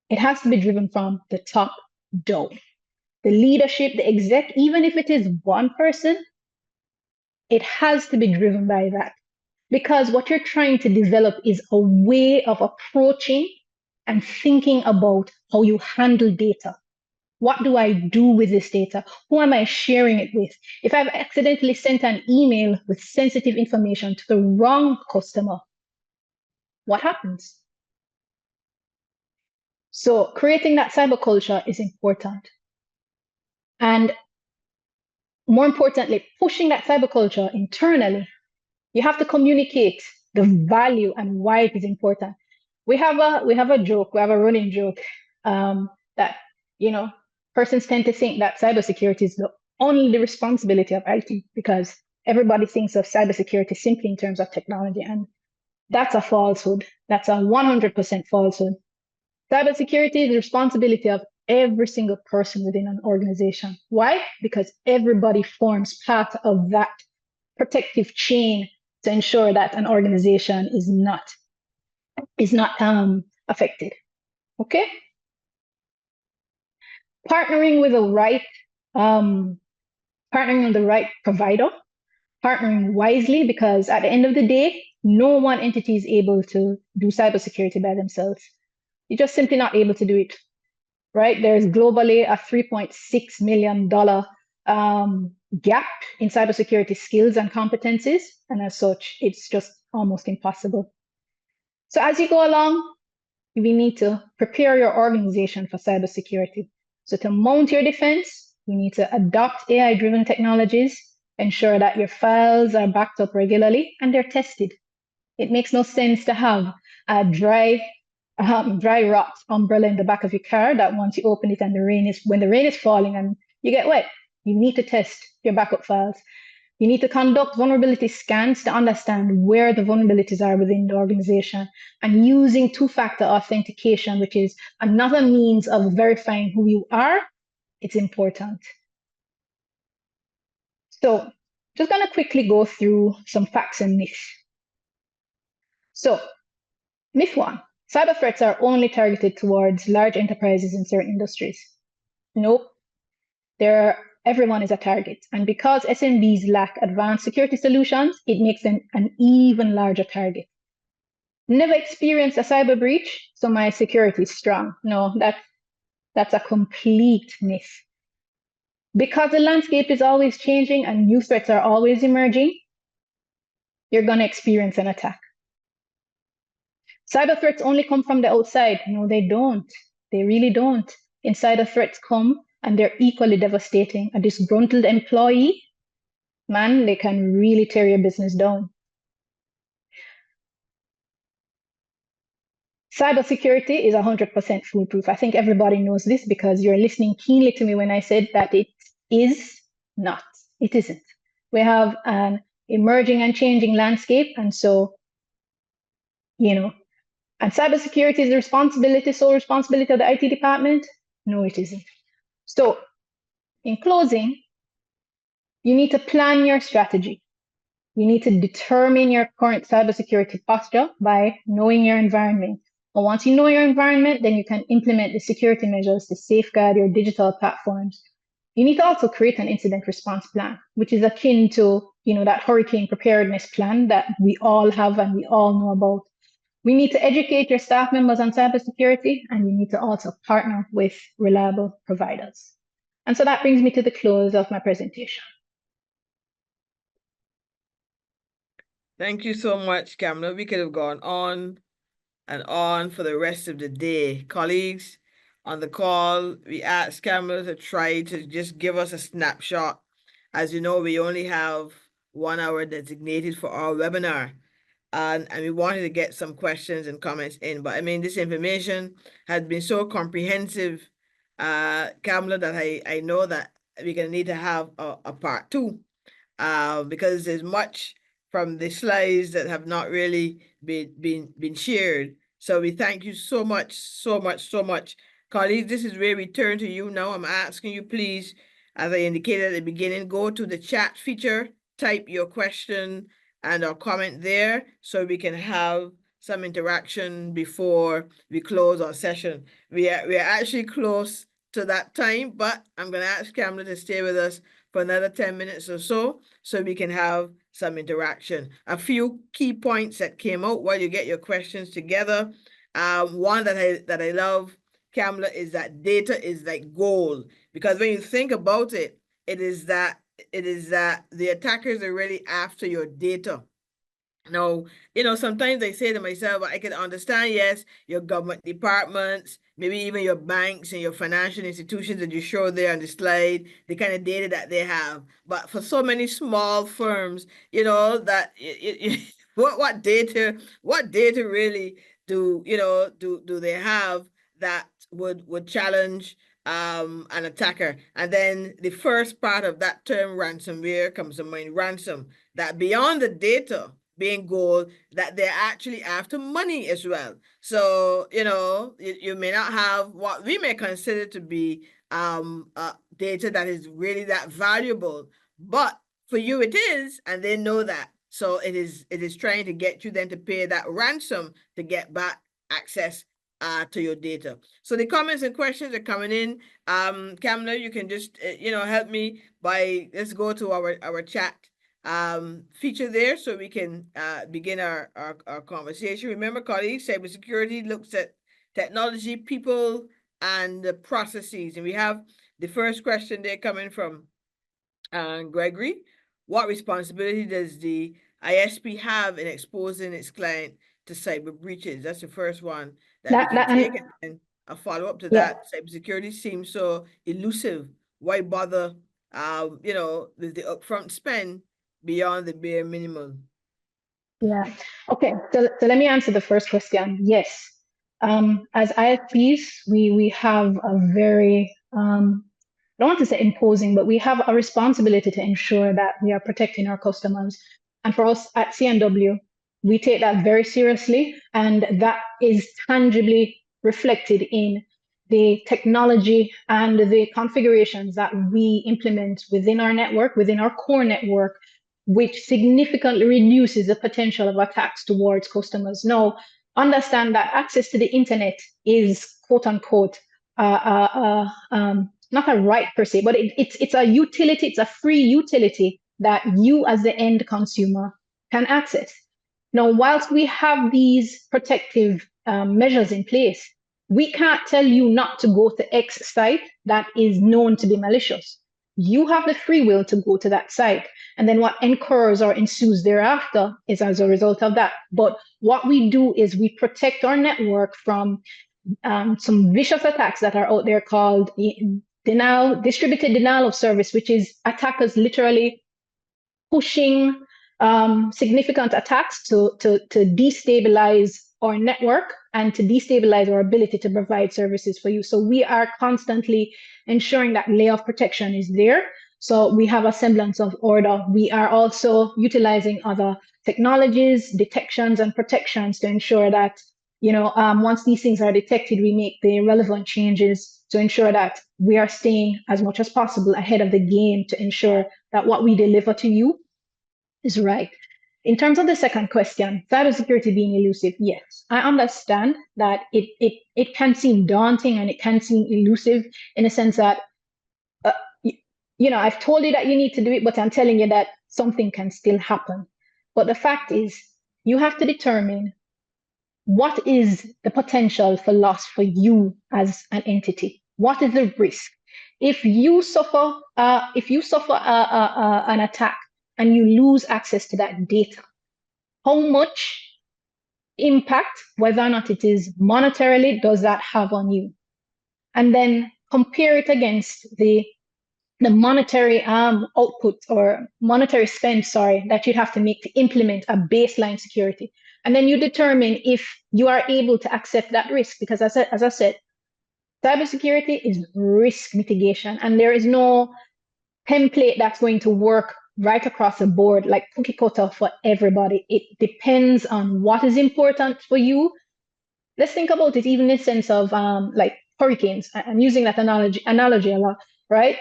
[SPEAKER 2] It has to be driven from the top down. The leadership, the exec, even if it is one person, it has to be driven by that. Because what you're trying to develop is a way of approaching and thinking about how you handle data. What do I do with this data? Who am I sharing it with? If I've accidentally sent an email with sensitive information to the wrong customer, what happens? So creating that cyber culture is important. And more importantly, pushing that cyber culture internally, you have to communicate the value and why it is important. We have a joke, we have a running joke that, persons tend to think that cybersecurity is only the responsibility of IT because everybody thinks of cybersecurity simply in terms of technology. And that's a falsehood. That's a 100% falsehood. Cybersecurity is the responsibility of every single person within an organization. Why? Because everybody forms part of that protective chain to ensure that an organization is not affected. Okay? Partnering with the right provider, partnering wisely, because at the end of the day, no one entity is able to do cybersecurity by themselves. You're just simply not able to do it, right? There's globally a $3.6 million gap in cybersecurity skills and competencies, and as such, it's just almost impossible. So as you go along, we need to prepare your organization for cybersecurity. So to mount your defense, you need to adopt AI-driven technologies, ensure that your files are backed up regularly and they're tested. It makes no sense to have a dry rot umbrella in the back of your car that once you open it and when the rain is falling and you get wet, you need to test your backup files. You need to conduct vulnerability scans to understand where the vulnerabilities are within the organization, and using two-factor authentication, which is another means of verifying who you are, it's important. So just going to quickly go through some facts and myths. So myth one, cyber threats are only targeted towards large enterprises in certain industries. Nope. Everyone is a target. And because SMBs lack advanced security solutions, it makes them an even larger target. Never experienced a cyber breach, so my security is strong. No, that's a complete myth. Because the landscape is always changing and new threats are always emerging, you're going to experience an attack. Cyber threats only come from the outside. No, they don't. They really don't. Insider threats come and they're equally devastating. A disgruntled employee, man, they can really tear your business down. Cybersecurity is 100% foolproof. I think everybody knows this because you're listening keenly to me when I said that it is not. It isn't. We have an emerging and changing landscape. And so, and cybersecurity is the sole responsibility of the IT department? No, it isn't. So in closing, you need to plan your strategy. You need to determine your current cybersecurity posture by knowing your environment. And once you know your environment, then you can implement the security measures to safeguard your digital platforms. You need to also create an incident response plan, which is akin to, that hurricane preparedness plan that we all have and we all know about. We need to educate your staff members on cybersecurity, and you need to also partner with reliable providers. And so that brings me to the close of my presentation.
[SPEAKER 1] Thank you so much, Kamla. We could have gone on and on for the rest of the day. Colleagues on the call, we asked Kamla to try to just give us a snapshot. As you know, we only have 1 hour designated for our webinar. And we wanted to get some questions and comments in. But I mean, this information had been so comprehensive, Kamla, that I know that we're going to need to have a part 2, because there's much from the slides that have not really been shared. So we thank you so much, so much, so much. Colleagues, this is where we turn to you now. I'm asking you, please, as I indicated at the beginning, go to the chat feature, type your question and our comment there so we can have some interaction before we close our session. We are actually close to that time, but I'm going to ask Kamla to stay with us for another 10 minutes or so we can have some interaction. A few key points that came out while you get your questions together. One that I love, Kamla, is that data is like gold, because when you think about it, it is that the attackers are really after your data. Now, sometimes I say to myself, I can understand, yes, your government departments, maybe even your banks and your financial institutions that you show there on the slide, the kind of data that they have. But for so many small firms, that what data really do they have that would challenge an attacker? And then the first part of that term, ransomware, comes to mind. Ransom, that beyond the data being gold, that they're actually after money as well. So, you may not have what we may consider to be data that is really that valuable, but for you it is, and they know that. So it is trying to get you then to pay that ransom to get back access to your data. So the comments and questions are coming in. Kamla, you can just help me by, let's go to our chat feature there so we can begin our conversation. Remember, colleagues, cybersecurity looks at technology, people, and the processes. And we have the first question there coming from Gregory. What responsibility does the ISP have in exposing its client to cyber breaches? That's the first one that we can take. And a follow-up to that, cybersecurity seems so elusive. Why bother, with the upfront spend beyond the bare minimum?
[SPEAKER 2] Yeah. Okay. So let me answer the first question. Yes. As ISPs, we have a very, I don't want to say imposing, but we have a responsibility to ensure that we are protecting our customers. And for us at C&W, we take that very seriously, and that is tangibly reflected in the technology and the configurations that we implement within our network, within our core network, which significantly reduces the potential of attacks towards customers. Now, understand that access to the internet is, quote unquote, not a right per se, but it's a utility, it's a free utility that you as the end consumer can access. Now, whilst we have these protective measures in place, we can't tell you not to go to X site that is known to be malicious. You have the free will to go to that site. And then what incurs or ensues thereafter is as a result of that. But what we do is we protect our network from some vicious attacks that are out there called distributed denial of service, which is attackers literally pushing significant attacks to destabilize our network and to destabilize our ability to provide services for you. So we are constantly ensuring that layer of protection is there. So we have a semblance of order. We are also utilizing other technologies, detections, and protections to ensure that, once these things are detected, we make the relevant changes to ensure that we are staying as much as possible ahead of the game to ensure that what we deliver to you is right. In terms of the second question, cybersecurity being elusive, yes, I understand that it can seem daunting and it can seem elusive in a sense that, I've told you that you need to do it, but I'm telling you that something can still happen. But the fact is, you have to determine what is the potential for loss for you as an entity. What is the risk? If you suffer an attack and you lose access to that data, how much impact, whether or not it is monetarily, does that have on you? And then compare it against the monetary output or monetary spend, that you'd have to make to implement a baseline security. And then you determine if you are able to accept that risk. Because as I said, cybersecurity is risk mitigation, and there is no template that's going to work right across the board, like cookie cutter for everybody. It depends on what is important for you. Let's think about it even in the sense of like hurricanes. I'm using that analogy a lot, right?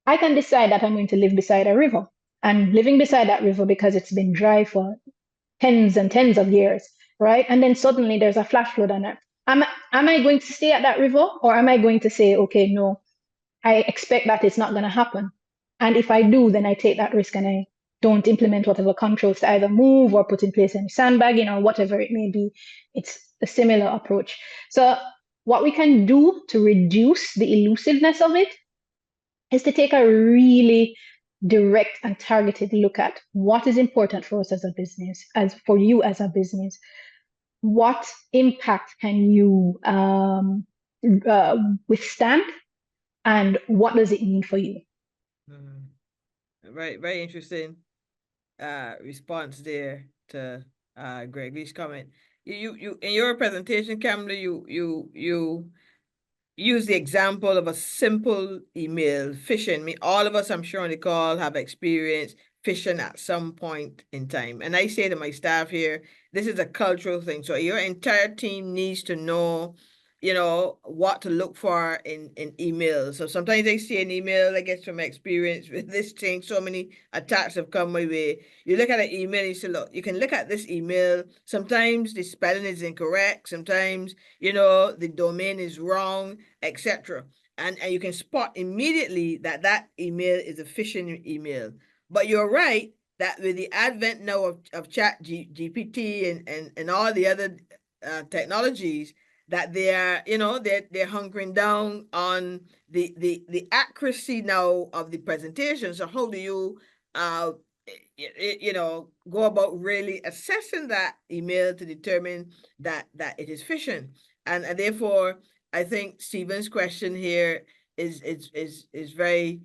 [SPEAKER 2] I can decide that I'm going to live beside a river. And living beside that river because it's been dry for tens and tens of years, right? And then suddenly there's a flash flood on it. Am I going to stay at that river, or am I going to say, okay, no, I expect that it's not going to happen? And if I do, then I take that risk and I don't implement whatever controls to either move or put in place any sandbagging or whatever it may be. It's a similar approach. So what we can do to reduce the elusiveness of it is to take a really direct and targeted look at what is important for us as a business, as for you as a business. What impact can you withstand, and what does it mean for you?
[SPEAKER 1] Right, very interesting response there to Gregory's comment. You in your presentation, Kamla, you use the example of a simple email phishing. Me, all of us, I'm sure on the call, have experienced phishing at some point in time. And I say to my staff here, this is a cultural thing. So your entire team needs to know, what to look for in emails. So sometimes I see an email, I guess from experience with this thing, so many attacks have come my way. You look at an email and you say, look, you can look at this email. Sometimes the spelling is incorrect. Sometimes, the domain is wrong, etc. And you can spot immediately that email is a phishing email. But you're right that with the advent now of chat GPT and all the other technologies, that they are, they're hunkering down on the accuracy now of the presentation. So how do you go about really assessing that email to determine that it is phishing? And therefore, I think Stephen's question here is very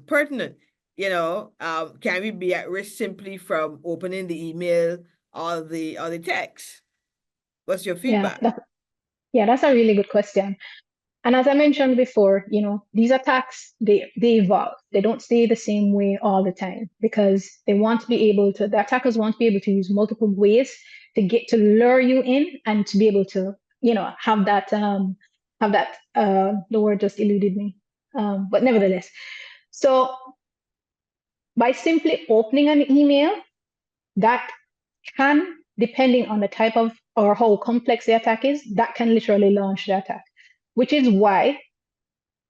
[SPEAKER 1] pertinent. Can we be at risk simply from opening the email or the text? What's your feedback?
[SPEAKER 2] That's a really good question. And as I mentioned before, these attacks, they evolve. They don't stay the same way all the time, because the attackers want to be able to use multiple ways to lure you in and to be able to, have that, the word just eluded me. But nevertheless, so by simply opening an email, that can, depending on the type of or how complex the attack is, that can literally launch the attack, which is why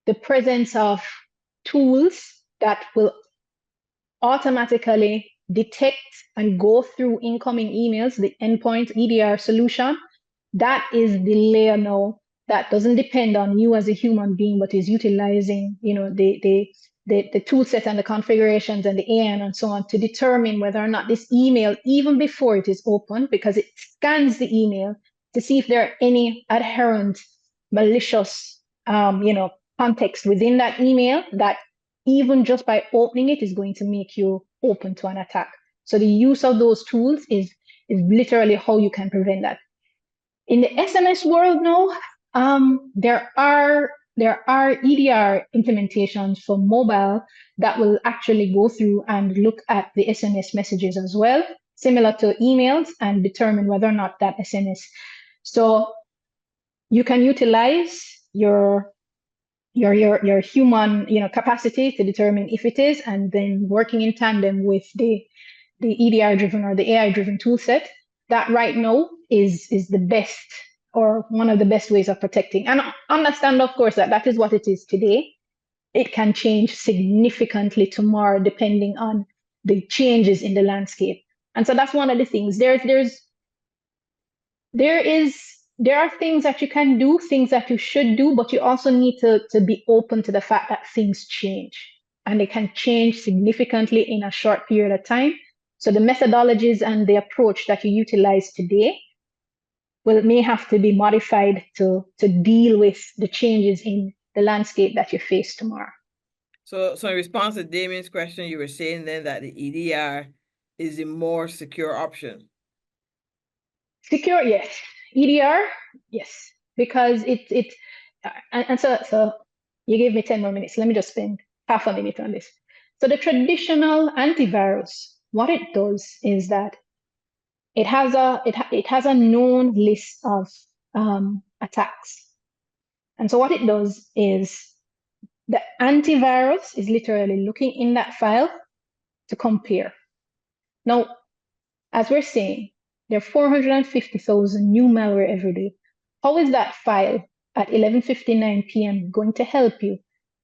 [SPEAKER 2] the presence of tools that will automatically detect and go through incoming emails, the endpoint EDR solution, that is the layer now that doesn't depend on you as a human being, but is utilizing, the tool set and the configurations and the AN and so on to determine whether or not this email, even before it is opened, because it scans the email to see if there are any adherent malicious, context within that email that even just by opening it is going to make you open to an attack. So the use of those tools is literally how you can prevent that. In the SMS world now, there are there are EDR implementations for mobile that will actually go through and look at the SMS messages as well, similar to emails, and determine whether or not that SMS. So you can utilize your human capacity to determine if it is, and then working in tandem with the EDR driven or the AI driven tool set. That right now is the best, or one of the best ways of protecting. And understand, of course, that is what it is today. It can change significantly tomorrow depending on the changes in the landscape. And so that's one of the things. There are things that you can do, things that you should do, but you also need to be open to the fact that things change, and they can change significantly in a short period of time. So the methodologies and the approach that you utilize today may have to be modified to deal with the changes in the landscape that you face tomorrow.
[SPEAKER 1] So in response to Damien's question, you were saying then that the EDR is a more secure option.
[SPEAKER 2] Secure, yes. EDR, yes, because so you gave me 10 more minutes. Let me just spend half a minute on this. So the traditional antivirus, what it does is that it has a known list of attacks. And so what it does is the antivirus is literally looking in that file to compare. Now, as we're saying, there are 450,000 new malware every day. How is that file at 11:59 p.m. going to help you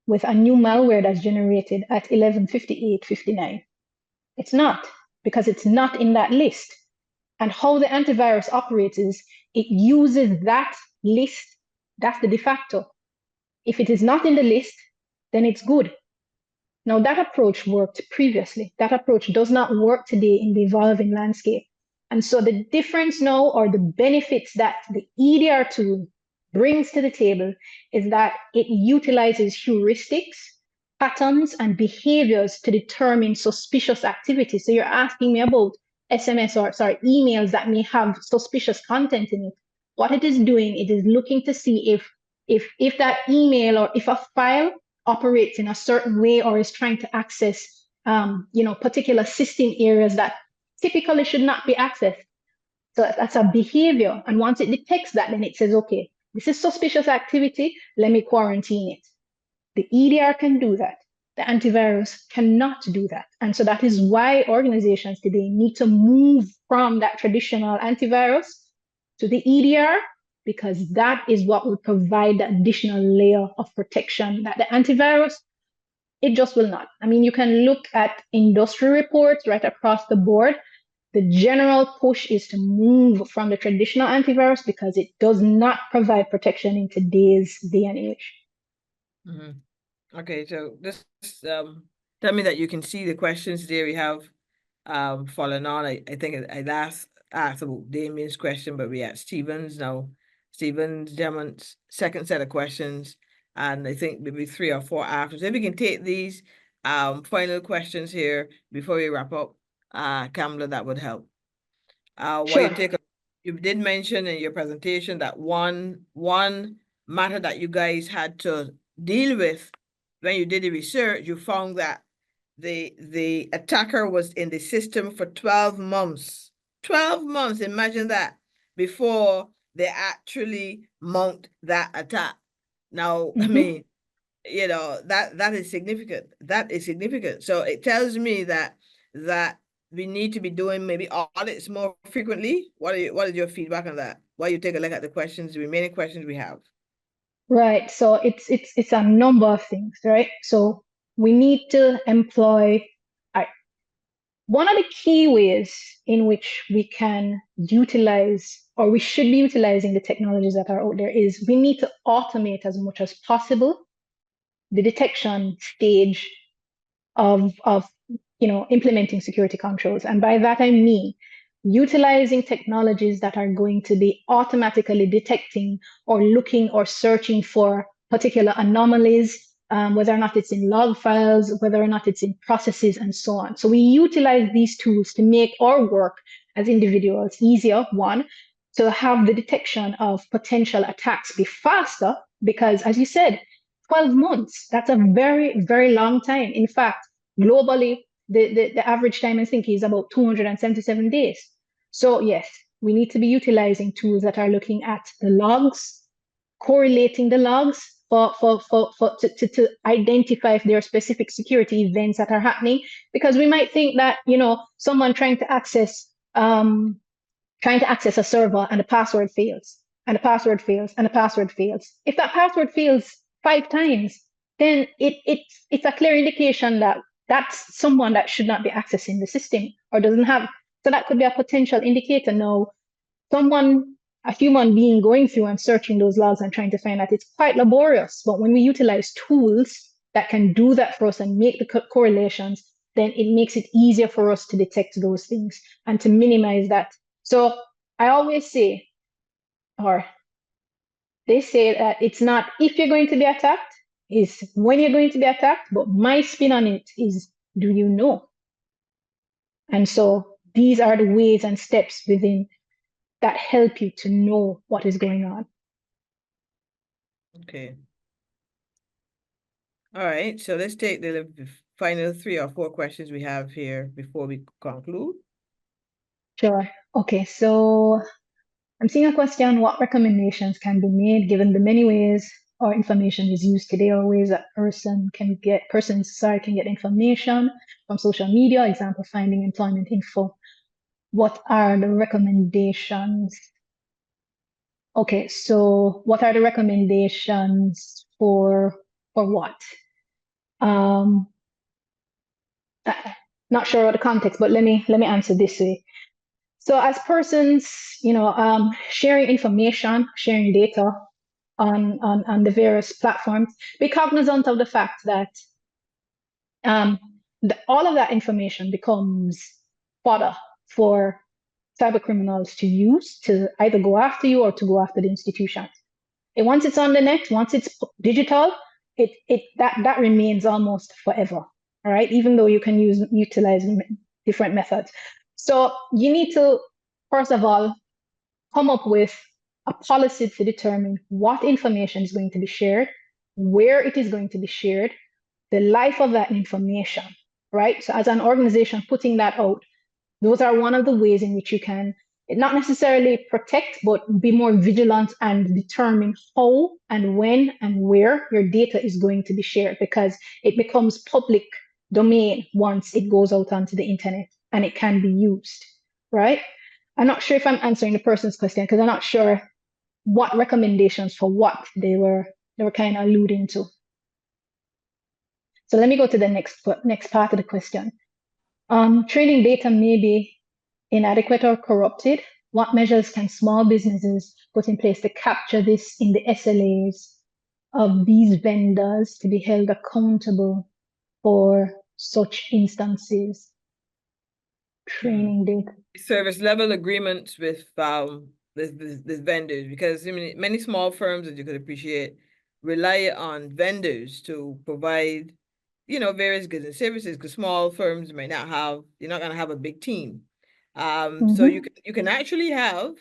[SPEAKER 2] with a new malware that's generated at 11:58:59? It's not, because it's not in that list. And how the antivirus operates is it uses that list. That's the de facto. If it is not in the list, then it's good. Now, that approach worked previously. That approach does not work today in the evolving landscape. And so the difference now, or the benefits that the EDR tool brings to the table, is that it utilizes heuristics, patterns, and behaviors to determine suspicious activity. So you're asking me about SMS or emails that may have suspicious content in it. What it is doing, it is looking to see if that email or if a file operates in a certain way or is trying to access particular system areas that typically should not be accessed. So that's a behavior. And once it detects that, then it says, okay, this is suspicious activity, let me quarantine it. The EDR can do that. The antivirus cannot do that. And so that is why organizations today need to move from that traditional antivirus to the EDR, because that is what will provide the additional layer of protection that the antivirus, it just will not. I mean, you can look at industry reports right across the board. The general push is to move from the traditional antivirus because it does not provide protection in today's day and age.
[SPEAKER 1] Mm-hmm. Okay, so this tell me that you can see the questions there we have fallen on. I think I asked about Damien's question, but we had Stephen's now. Stephen's Demon's second set of questions, and I think maybe 3 or 4 after. So if we can take these final questions here before we wrap up, Kamla, that would help.
[SPEAKER 2] Sure.
[SPEAKER 1] You did mention in your presentation that one matter that you guys had to deal with when you did the research, you found that the attacker was in the system for 12 months. 12 months, imagine that, before they actually mount that attack. Now, I mean, that is significant. That is significant. So it tells me that we need to be doing maybe audits more frequently. What is your feedback on that? Why you take a look at the remaining questions we have?
[SPEAKER 2] Right. So it's a number of things, right? So we need to employ one of the key ways in which we can utilize, or we should be utilizing, the technologies that are out there is we need to automate as much as possible the detection stage of implementing security controls. And by that, I mean utilizing technologies that are going to be automatically detecting or looking or searching for particular anomalies, whether or not it's in log files, whether or not it's in processes, and so on. So we utilize these tools to make our work as individuals easier, one, to have the detection of potential attacks be faster, because as you said, 12 months. That's a very, very long time. In fact, globally, the average time I think is about 277 days. So yes, we need to be utilizing tools that are looking at the logs, correlating the logs to identify if there are specific security events that are happening. Because we might think that, someone trying to access a server and the password fails, and the password fails, and the password fails. If that password fails 5 times, then it's a clear indication that that's someone that should not be accessing the system or doesn't have. So that could be a potential indicator. Now, a human being going through and searching those logs and trying to find that, it's quite laborious. But when we utilize tools that can do that for us and make the correlations, then it makes it easier for us to detect those things and to minimize that. So I always say, or they say that it's not if you're going to be attacked, it's when you're going to be attacked. But my spin on it is, do you know? And so these are the ways and steps within that help you to know what is going on.
[SPEAKER 1] Okay. All right, so let's take the final 3 or 4 questions we have here before we conclude.
[SPEAKER 2] Sure. Okay, so I'm seeing a question: what recommendations can be made given the many ways our information is used today, or ways that persons can get information from social media, example, finding employment info. What are the recommendations? Okay, so what are the recommendations for what? Not sure what the context, but let me answer this way. So as persons, sharing information, sharing data on the various platforms, be cognizant of the fact that all of that information becomes fodder for cyber criminals to use to either go after you or to go after the institutions. And once it's on the net, once it's digital, that remains almost forever. All right, even though you can utilize different methods. So you need to, first of all, come up with a policy to determine what information is going to be shared, where it is going to be shared, the life of that information, right? So as an organization putting that out, those are one of the ways in which you can not necessarily protect, but be more vigilant and determine how and when and where your data is going to be shared, because it becomes public domain once it goes out onto the internet and it can be used, right? I'm not sure if I'm answering the person's question, because I'm not sure what recommendations for what they were kind of alluding to. So let me go to the next part of the question. Training data may be inadequate or corrupted. What measures can small businesses put in place to capture this in the SLAs of these vendors to be held accountable for such instances? Training data.
[SPEAKER 1] Service level agreements with vendors, because I mean, many small firms, as you could appreciate, rely on vendors to provide, various goods and services, because small firms might not have, you're not going to have a big team. So you can actually have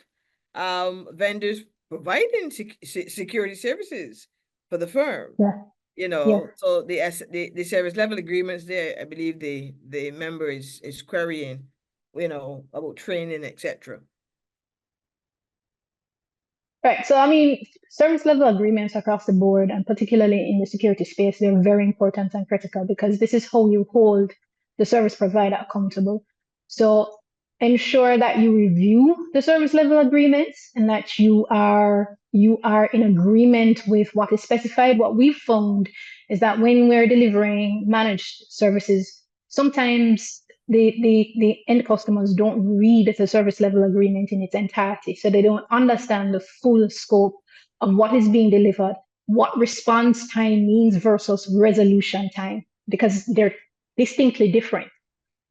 [SPEAKER 1] vendors providing security services for the firm.
[SPEAKER 2] Yeah.
[SPEAKER 1] So the service level agreements there, I believe the member is querying, about training, etc.
[SPEAKER 2] Right. So, I mean, service level agreements across the board, and particularly in the security space, they're very important and critical, because this is how you hold the service provider accountable. So ensure that you review the service level agreements and that you are in agreement with what is specified. What we've found is that when we're delivering managed services, sometimes the end customers don't read the service level agreement in its entirety. So they don't understand the full scope of what is being delivered, what response time means versus resolution time, because they're distinctly different.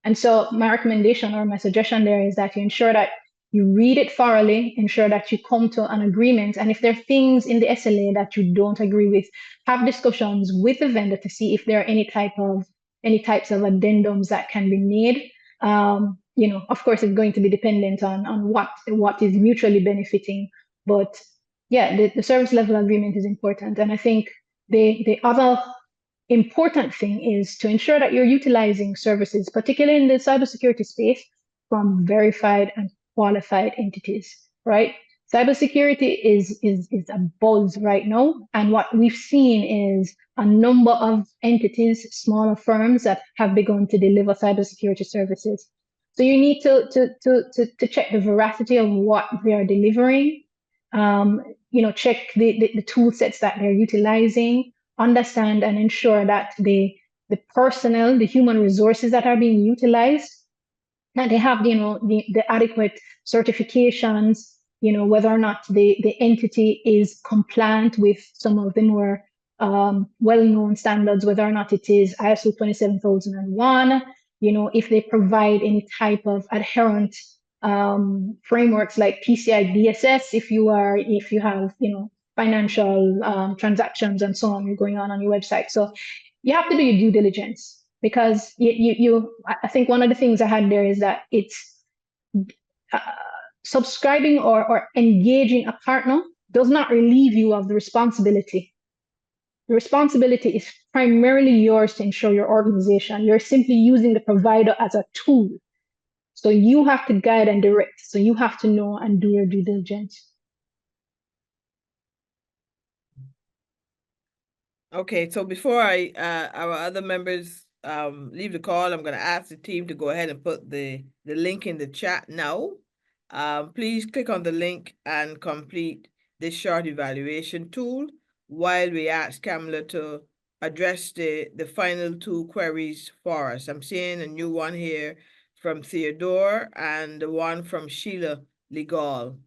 [SPEAKER 2] And so my recommendation or my suggestion there is that you ensure that you read it thoroughly, ensure that you come to an agreement. And if there are things in the SLA that you don't agree with, have discussions with the vendor to see if there are any types of addendums that can be made. Of course, it's going to be dependent on what is mutually benefiting. But yeah, the service level agreement is important. And I think the other important thing is to ensure that you're utilizing services, particularly in the cybersecurity space, from verified and qualified entities, right? Cybersecurity is a buzz right now. And what we've seen is a number of entities, smaller firms that have begun to deliver cybersecurity services. So you need to check the veracity of what they are delivering, check the tool sets that they're utilizing, understand and ensure that the personnel, the human resources that are being utilized, that they have the adequate certifications, whether or not the entity is compliant with some of the more well-known standards, whether or not it is ISO 27001, if they provide any type of adherent frameworks like PCI DSS, if you have financial transactions and so on going on your website. So you have to do your due diligence, because I think one of the things I had there is that it's subscribing or engaging a partner does not relieve you of the responsibility. The responsibility is primarily yours to ensure your organization. You're simply using the provider as a tool. So you have to guide and direct. So you have to know and do your due diligence.
[SPEAKER 1] Okay, so before our other members leave the call, I'm going to ask the team to go ahead and put the link in the chat now. Please click on the link and complete this short evaluation tool while we ask Kamla to address the final two queries for us. I'm seeing a new one here from Theodore and the one from Sheila Legal.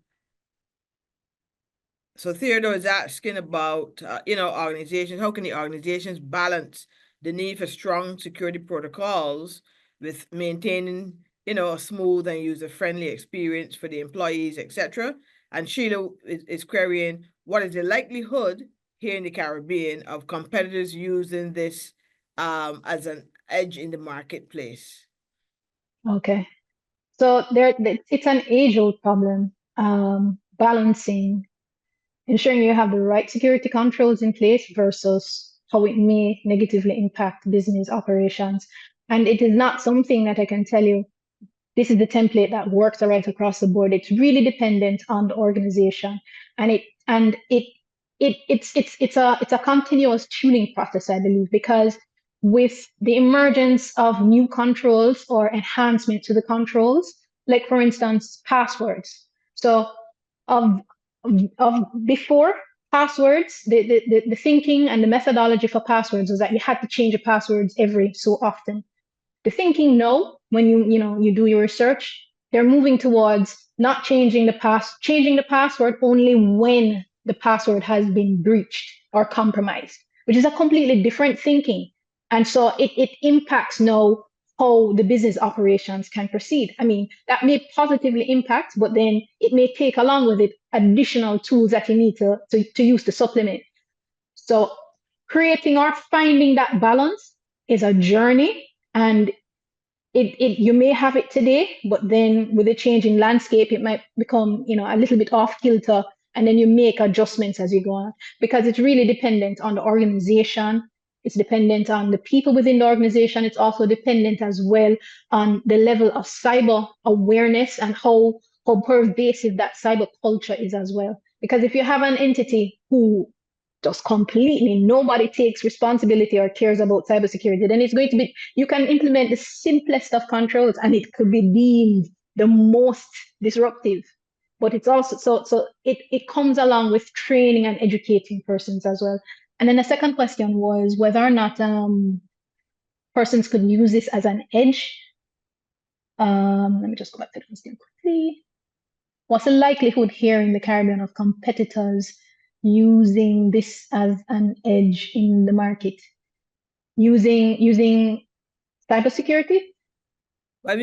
[SPEAKER 1] So Theodore is asking about, organizations. How can the organizations balance the need for strong security protocols with maintaining, a smooth and user-friendly experience for the employees, etc.? And Sheila is querying, what is the likelihood here in the Caribbean of competitors using this as an edge in the marketplace?
[SPEAKER 2] Okay. So it's an age-old problem, balancing, ensuring you have the right security controls in place versus how it may negatively impact business operations. And it is not something that I can tell you, this is the template that works right across the board. It's really dependent on the organization, and it's a continuous tuning process, I believe, because with the emergence of new controls or enhancement to the controls, like for instance, passwords. So of before passwords, the thinking and the methodology for passwords was that you had to change the passwords every so often. The thinking now, when you do your research, they're moving towards not changing the password only when the password has been breached or compromised, which is a completely different thinking. And so it impacts now how the business operations can proceed. I mean, that may positively impact, but then it may take along with it additional tools that you need to use to supplement. So creating or finding that balance is a journey, and you may have it today, but then with the changing landscape, it might become, a little bit off kilter, and then you make adjustments as you go on, because it's really dependent on the organization. It's dependent on the people within the organization. It's also dependent as well on the level of cyber awareness and how pervasive that cyber culture is as well. Because if you have an entity who just completely nobody takes responsibility or cares about cybersecurity, then it's going to be, you can implement the simplest of controls and it could be deemed the most disruptive. But it's also so it comes along with training and educating persons as well. And then the second question was whether or not persons could use this as an edge. Let me just go back to the question quickly. What's the likelihood here in the Caribbean of competitors using this as an edge in the market? Using cybersecurity?
[SPEAKER 1] Well,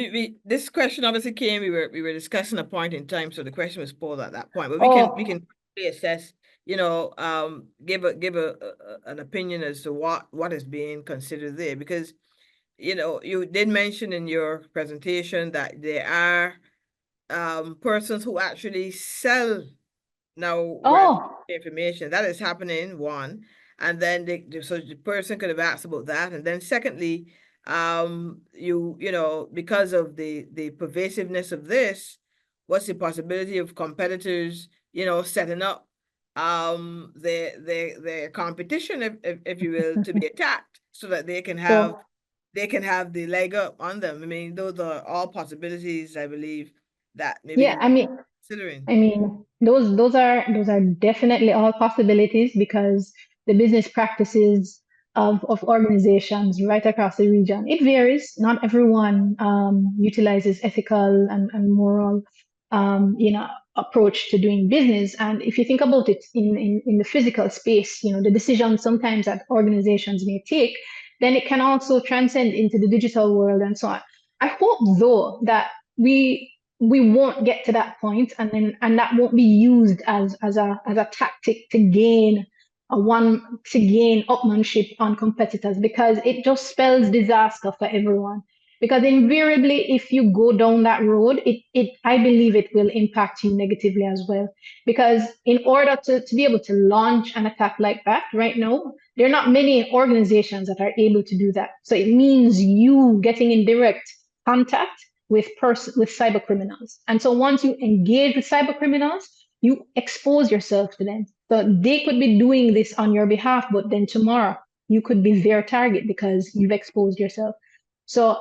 [SPEAKER 1] this question obviously came. We were discussing a point in time, so the question was posed at that point. But we can reassess. Give an opinion as to what is being considered there, because you did mention in your presentation that there are persons who actually sell now information that is happening, one, And then so the person could have asked about that. And then secondly, you know, because of the pervasiveness of this, what's the possibility of competitors, you know, setting up their competition, if you will, to be attacked, so that they can have
[SPEAKER 2] So
[SPEAKER 1] the leg up on them. I mean, those are all possibilities, I believe, that maybe
[SPEAKER 2] yeah,
[SPEAKER 1] the considering.
[SPEAKER 2] I mean, those are definitely all possibilities because the business practices of organizations right across the region, it varies. Not everyone utilizes ethical and moral approach to doing business. And if you think about it in the physical space, the decisions sometimes that organizations may take, then it can also transcend into the digital world and so on. I hope though that we won't get to that point, and that won't be used as a tactic to gain upmanship on competitors, because it just spells disaster for everyone. Because invariably, if you go down that road, it I believe it will impact you negatively as well. Because in order to be able to launch an attack like that right now, there are not many organizations that are able to do that. So it means you getting in direct contact with cyber criminals. And so once you engage with cyber criminals, you expose yourself to them. So they could be doing this on your behalf, but then tomorrow you could be their target because you've exposed yourself. So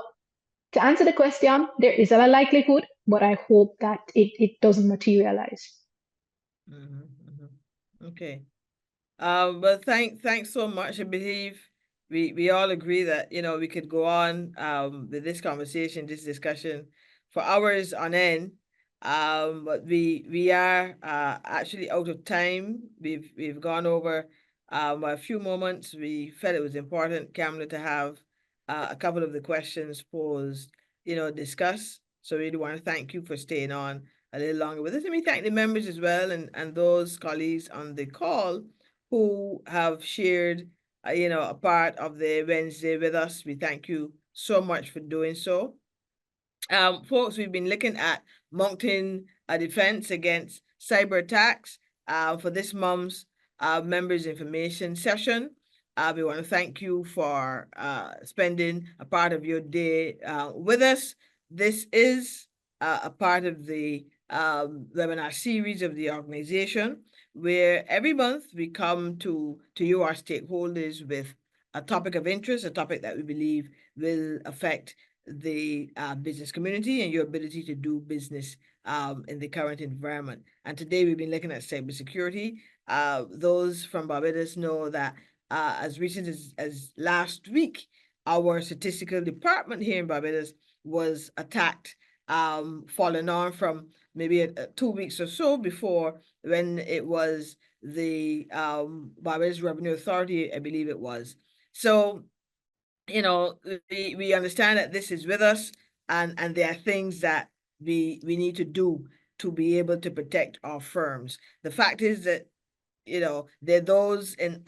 [SPEAKER 2] to answer the question, there is a likelihood, but I hope that it doesn't materialize.
[SPEAKER 1] Okay. But thanks so much. I believe we all agree that, you know, we could go on with this conversation, this discussion for hours on end. But we are actually out of time. We've gone over a few moments. We felt it was important, Kamla, to have a couple of the questions posed, you know, discussed. So we really want to thank you for staying on a little longer with us. And we thank the members as well, and those colleagues on the call who have shared, you know, a part of the Wednesday with us. We thank you so much for doing so. Folks, we've been looking at mounting a defense against cyber attacks for this month's members information session. We want to thank you for spending a part of your day with us. This is a part of the webinar series of the organization, where every month we come to you, our stakeholders, with a topic of interest, a topic that we believe will affect the business community and your ability to do business in the current environment. And today we've been looking at cybersecurity. Those from Barbados know that as recent as last week, our statistical department here in Barbados was attacked, following on from maybe 2 weeks or so before, when it was the Barbados Revenue Authority, I believe it was. So, you know, we understand that this is with us, and there are things that we need to do to be able to protect our firms. The fact is that, you know, there are those in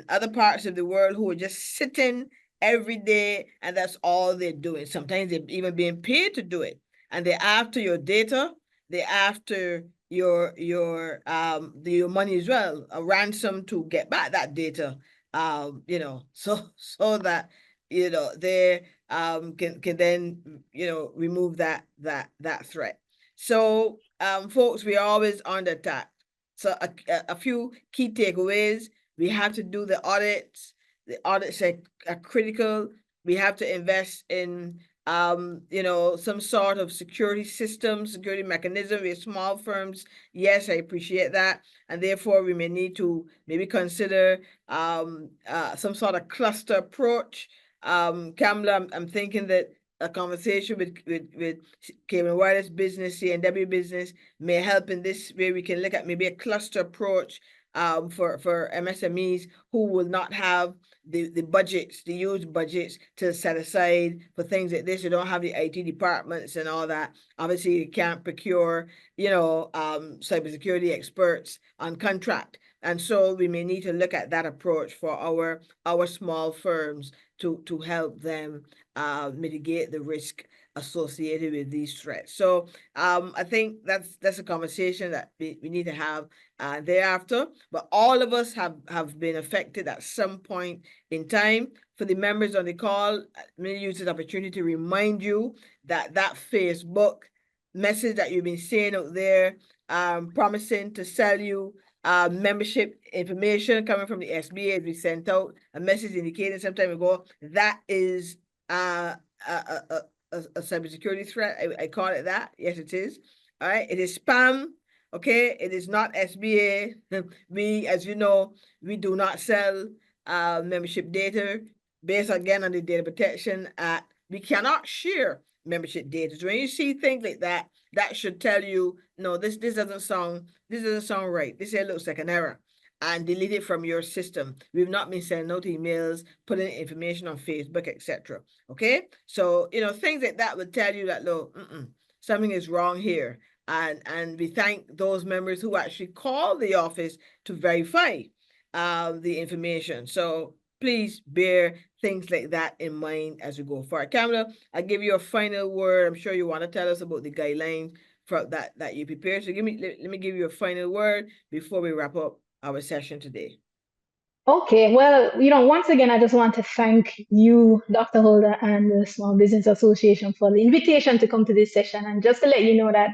[SPEAKER 1] other parts of the world who are just sitting every day, and that's all they're doing. Sometimes they're even being paid to do it, and they're after your data, they're after your money as well, a ransom to get back that data. You know, so that, you know, they can then, you know, remove that threat. So folks, we are always under attack. So a few key takeaways: we have to do the audits. The audits are critical. We have to invest in you know, some sort of security system, security mechanism. We're small firms. Yes, I appreciate that. And therefore we may need to maybe consider some sort of cluster approach. Kamla, I'm thinking that a conversation with Cable Wireless Business, C&W Business, may help in this way. We can look at maybe a cluster approach for MSMEs who will not have the budgets, the huge budgets to set aside for things like this. You don't have the IT departments and all that. Obviously, you can't procure, you know, cybersecurity experts on contract. And so we may need to look at that approach for our small firms to help them mitigate the risk associated with these threats. So I think that's a conversation that we need to have thereafter. But all of us have been affected at some point in time. For the members on the call, I'm going to use this opportunity to remind you that Facebook message that you've been seeing out there, promising to sell you membership information coming from the SBA. We sent out a message indicating some time ago that is a cybersecurity threat. I call it that. Yes, it is. All right. It is spam. Okay. It is not SBA. We, as you know, we do not sell membership data based again on the Data Protection Act. We cannot share membership data. So when you see things like that, that should tell you, no, this doesn't sound right. This here looks like an error, and delete it from your system. We've not been sending out emails, putting information on Facebook, etc. Okay, so things like that would tell you that look, something is wrong here, and we thank those members who actually call the office to verify the information. So please bear things like that in mind as we go forward. Kamla, I'll give you a final word. I'm sure you want to tell us about the guidelines for that you prepared. So let me give you a final word before we wrap up our session today.
[SPEAKER 2] Okay, well, once again, I just want to thank you, Dr. Holder, and the Small Business Association for the invitation to come to this session. And just to let you know that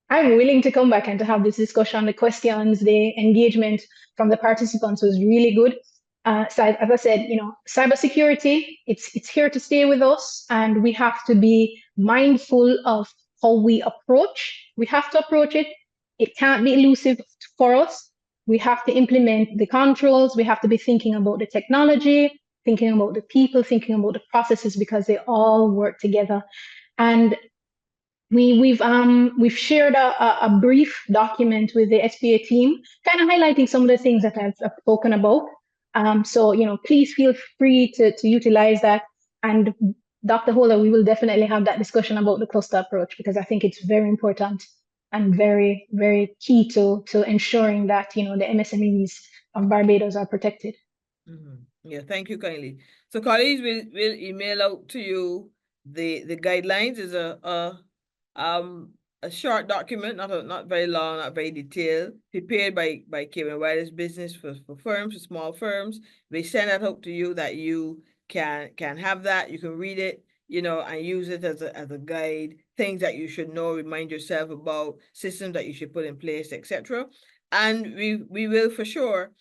[SPEAKER 2] I'm willing to come back and to have this discussion. The questions, the engagement from the participants was really good. So as I said, cybersecurity, it's here to stay with us, and we have to be mindful of how we approach. We have to approach it. It can't be elusive for us. We have to implement the controls. We have to be thinking about the technology, thinking about the people, thinking about the processes, because they all work together. And we've shared a brief document with the SBA team, kind of highlighting some of the things that I've spoken about. So please feel free to utilize that. And Dr. Holder, we will definitely have that discussion about the cluster approach, because I think it's very important and very, very key to ensuring that the MSMEs of Barbados are protected.
[SPEAKER 1] Yeah, thank you kindly. So colleagues, we'll email out to you the guidelines. Is a short document, not very long, not very detailed, prepared by K&W's Business for firms, for small firms. We send that out to you that you can have that. You can read it, and use it as a guide. Things that you should know, remind yourself about, systems that you should put in place, etc. And we will for sure,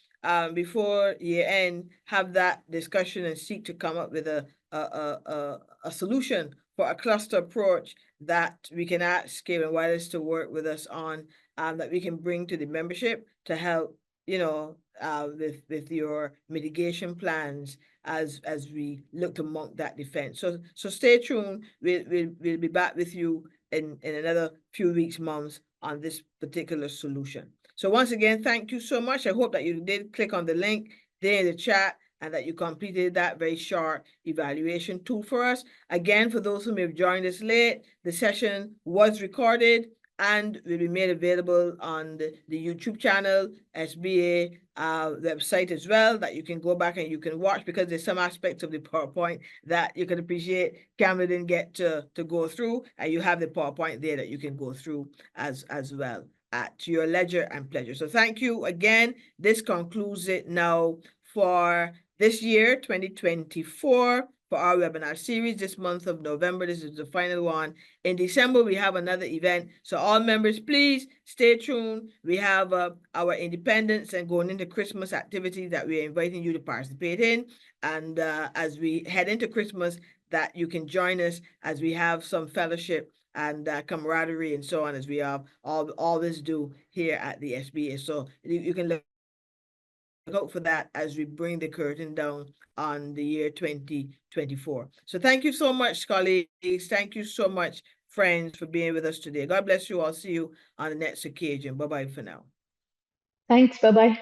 [SPEAKER 1] before year end, have that discussion and seek to come up with a solution for a cluster approach that we can ask K&W to work with us on, that we can bring to the membership to help, with your mitigation plans as we look to mount that defense. So stay tuned. We'll be back with you in another few weeks, months on this particular solution. So once again, thank you so much. I hope that you did click on the link there in the chat and that you completed that very short evaluation tool for us. Again, for those who may have joined us late, the session was recorded and will be made available on the YouTube channel, SBA website as well, that you can go back and you can watch, because there's some aspects of the PowerPoint that you can appreciate Kamla didn't get to go through, and you have the PowerPoint there that you can go through as well at your leisure and pleasure. So thank you again. This concludes it now for this year, 2024, for our webinar series this month of November. This is the final one. In December, we have another event. So all members, please stay tuned. We have our independence and going into Christmas activities that we are inviting you to participate in. And as we head into Christmas, that you can join us as we have some fellowship and camaraderie and so on, as we have always do here at the SBA. So you can look out for that as we bring the curtain down on the year 2024. So thank you so much, colleagues. Thank you so much, friends, for being with us today. God bless you all. See you on the next occasion. Bye-bye for now.
[SPEAKER 2] Thanks. Bye-bye.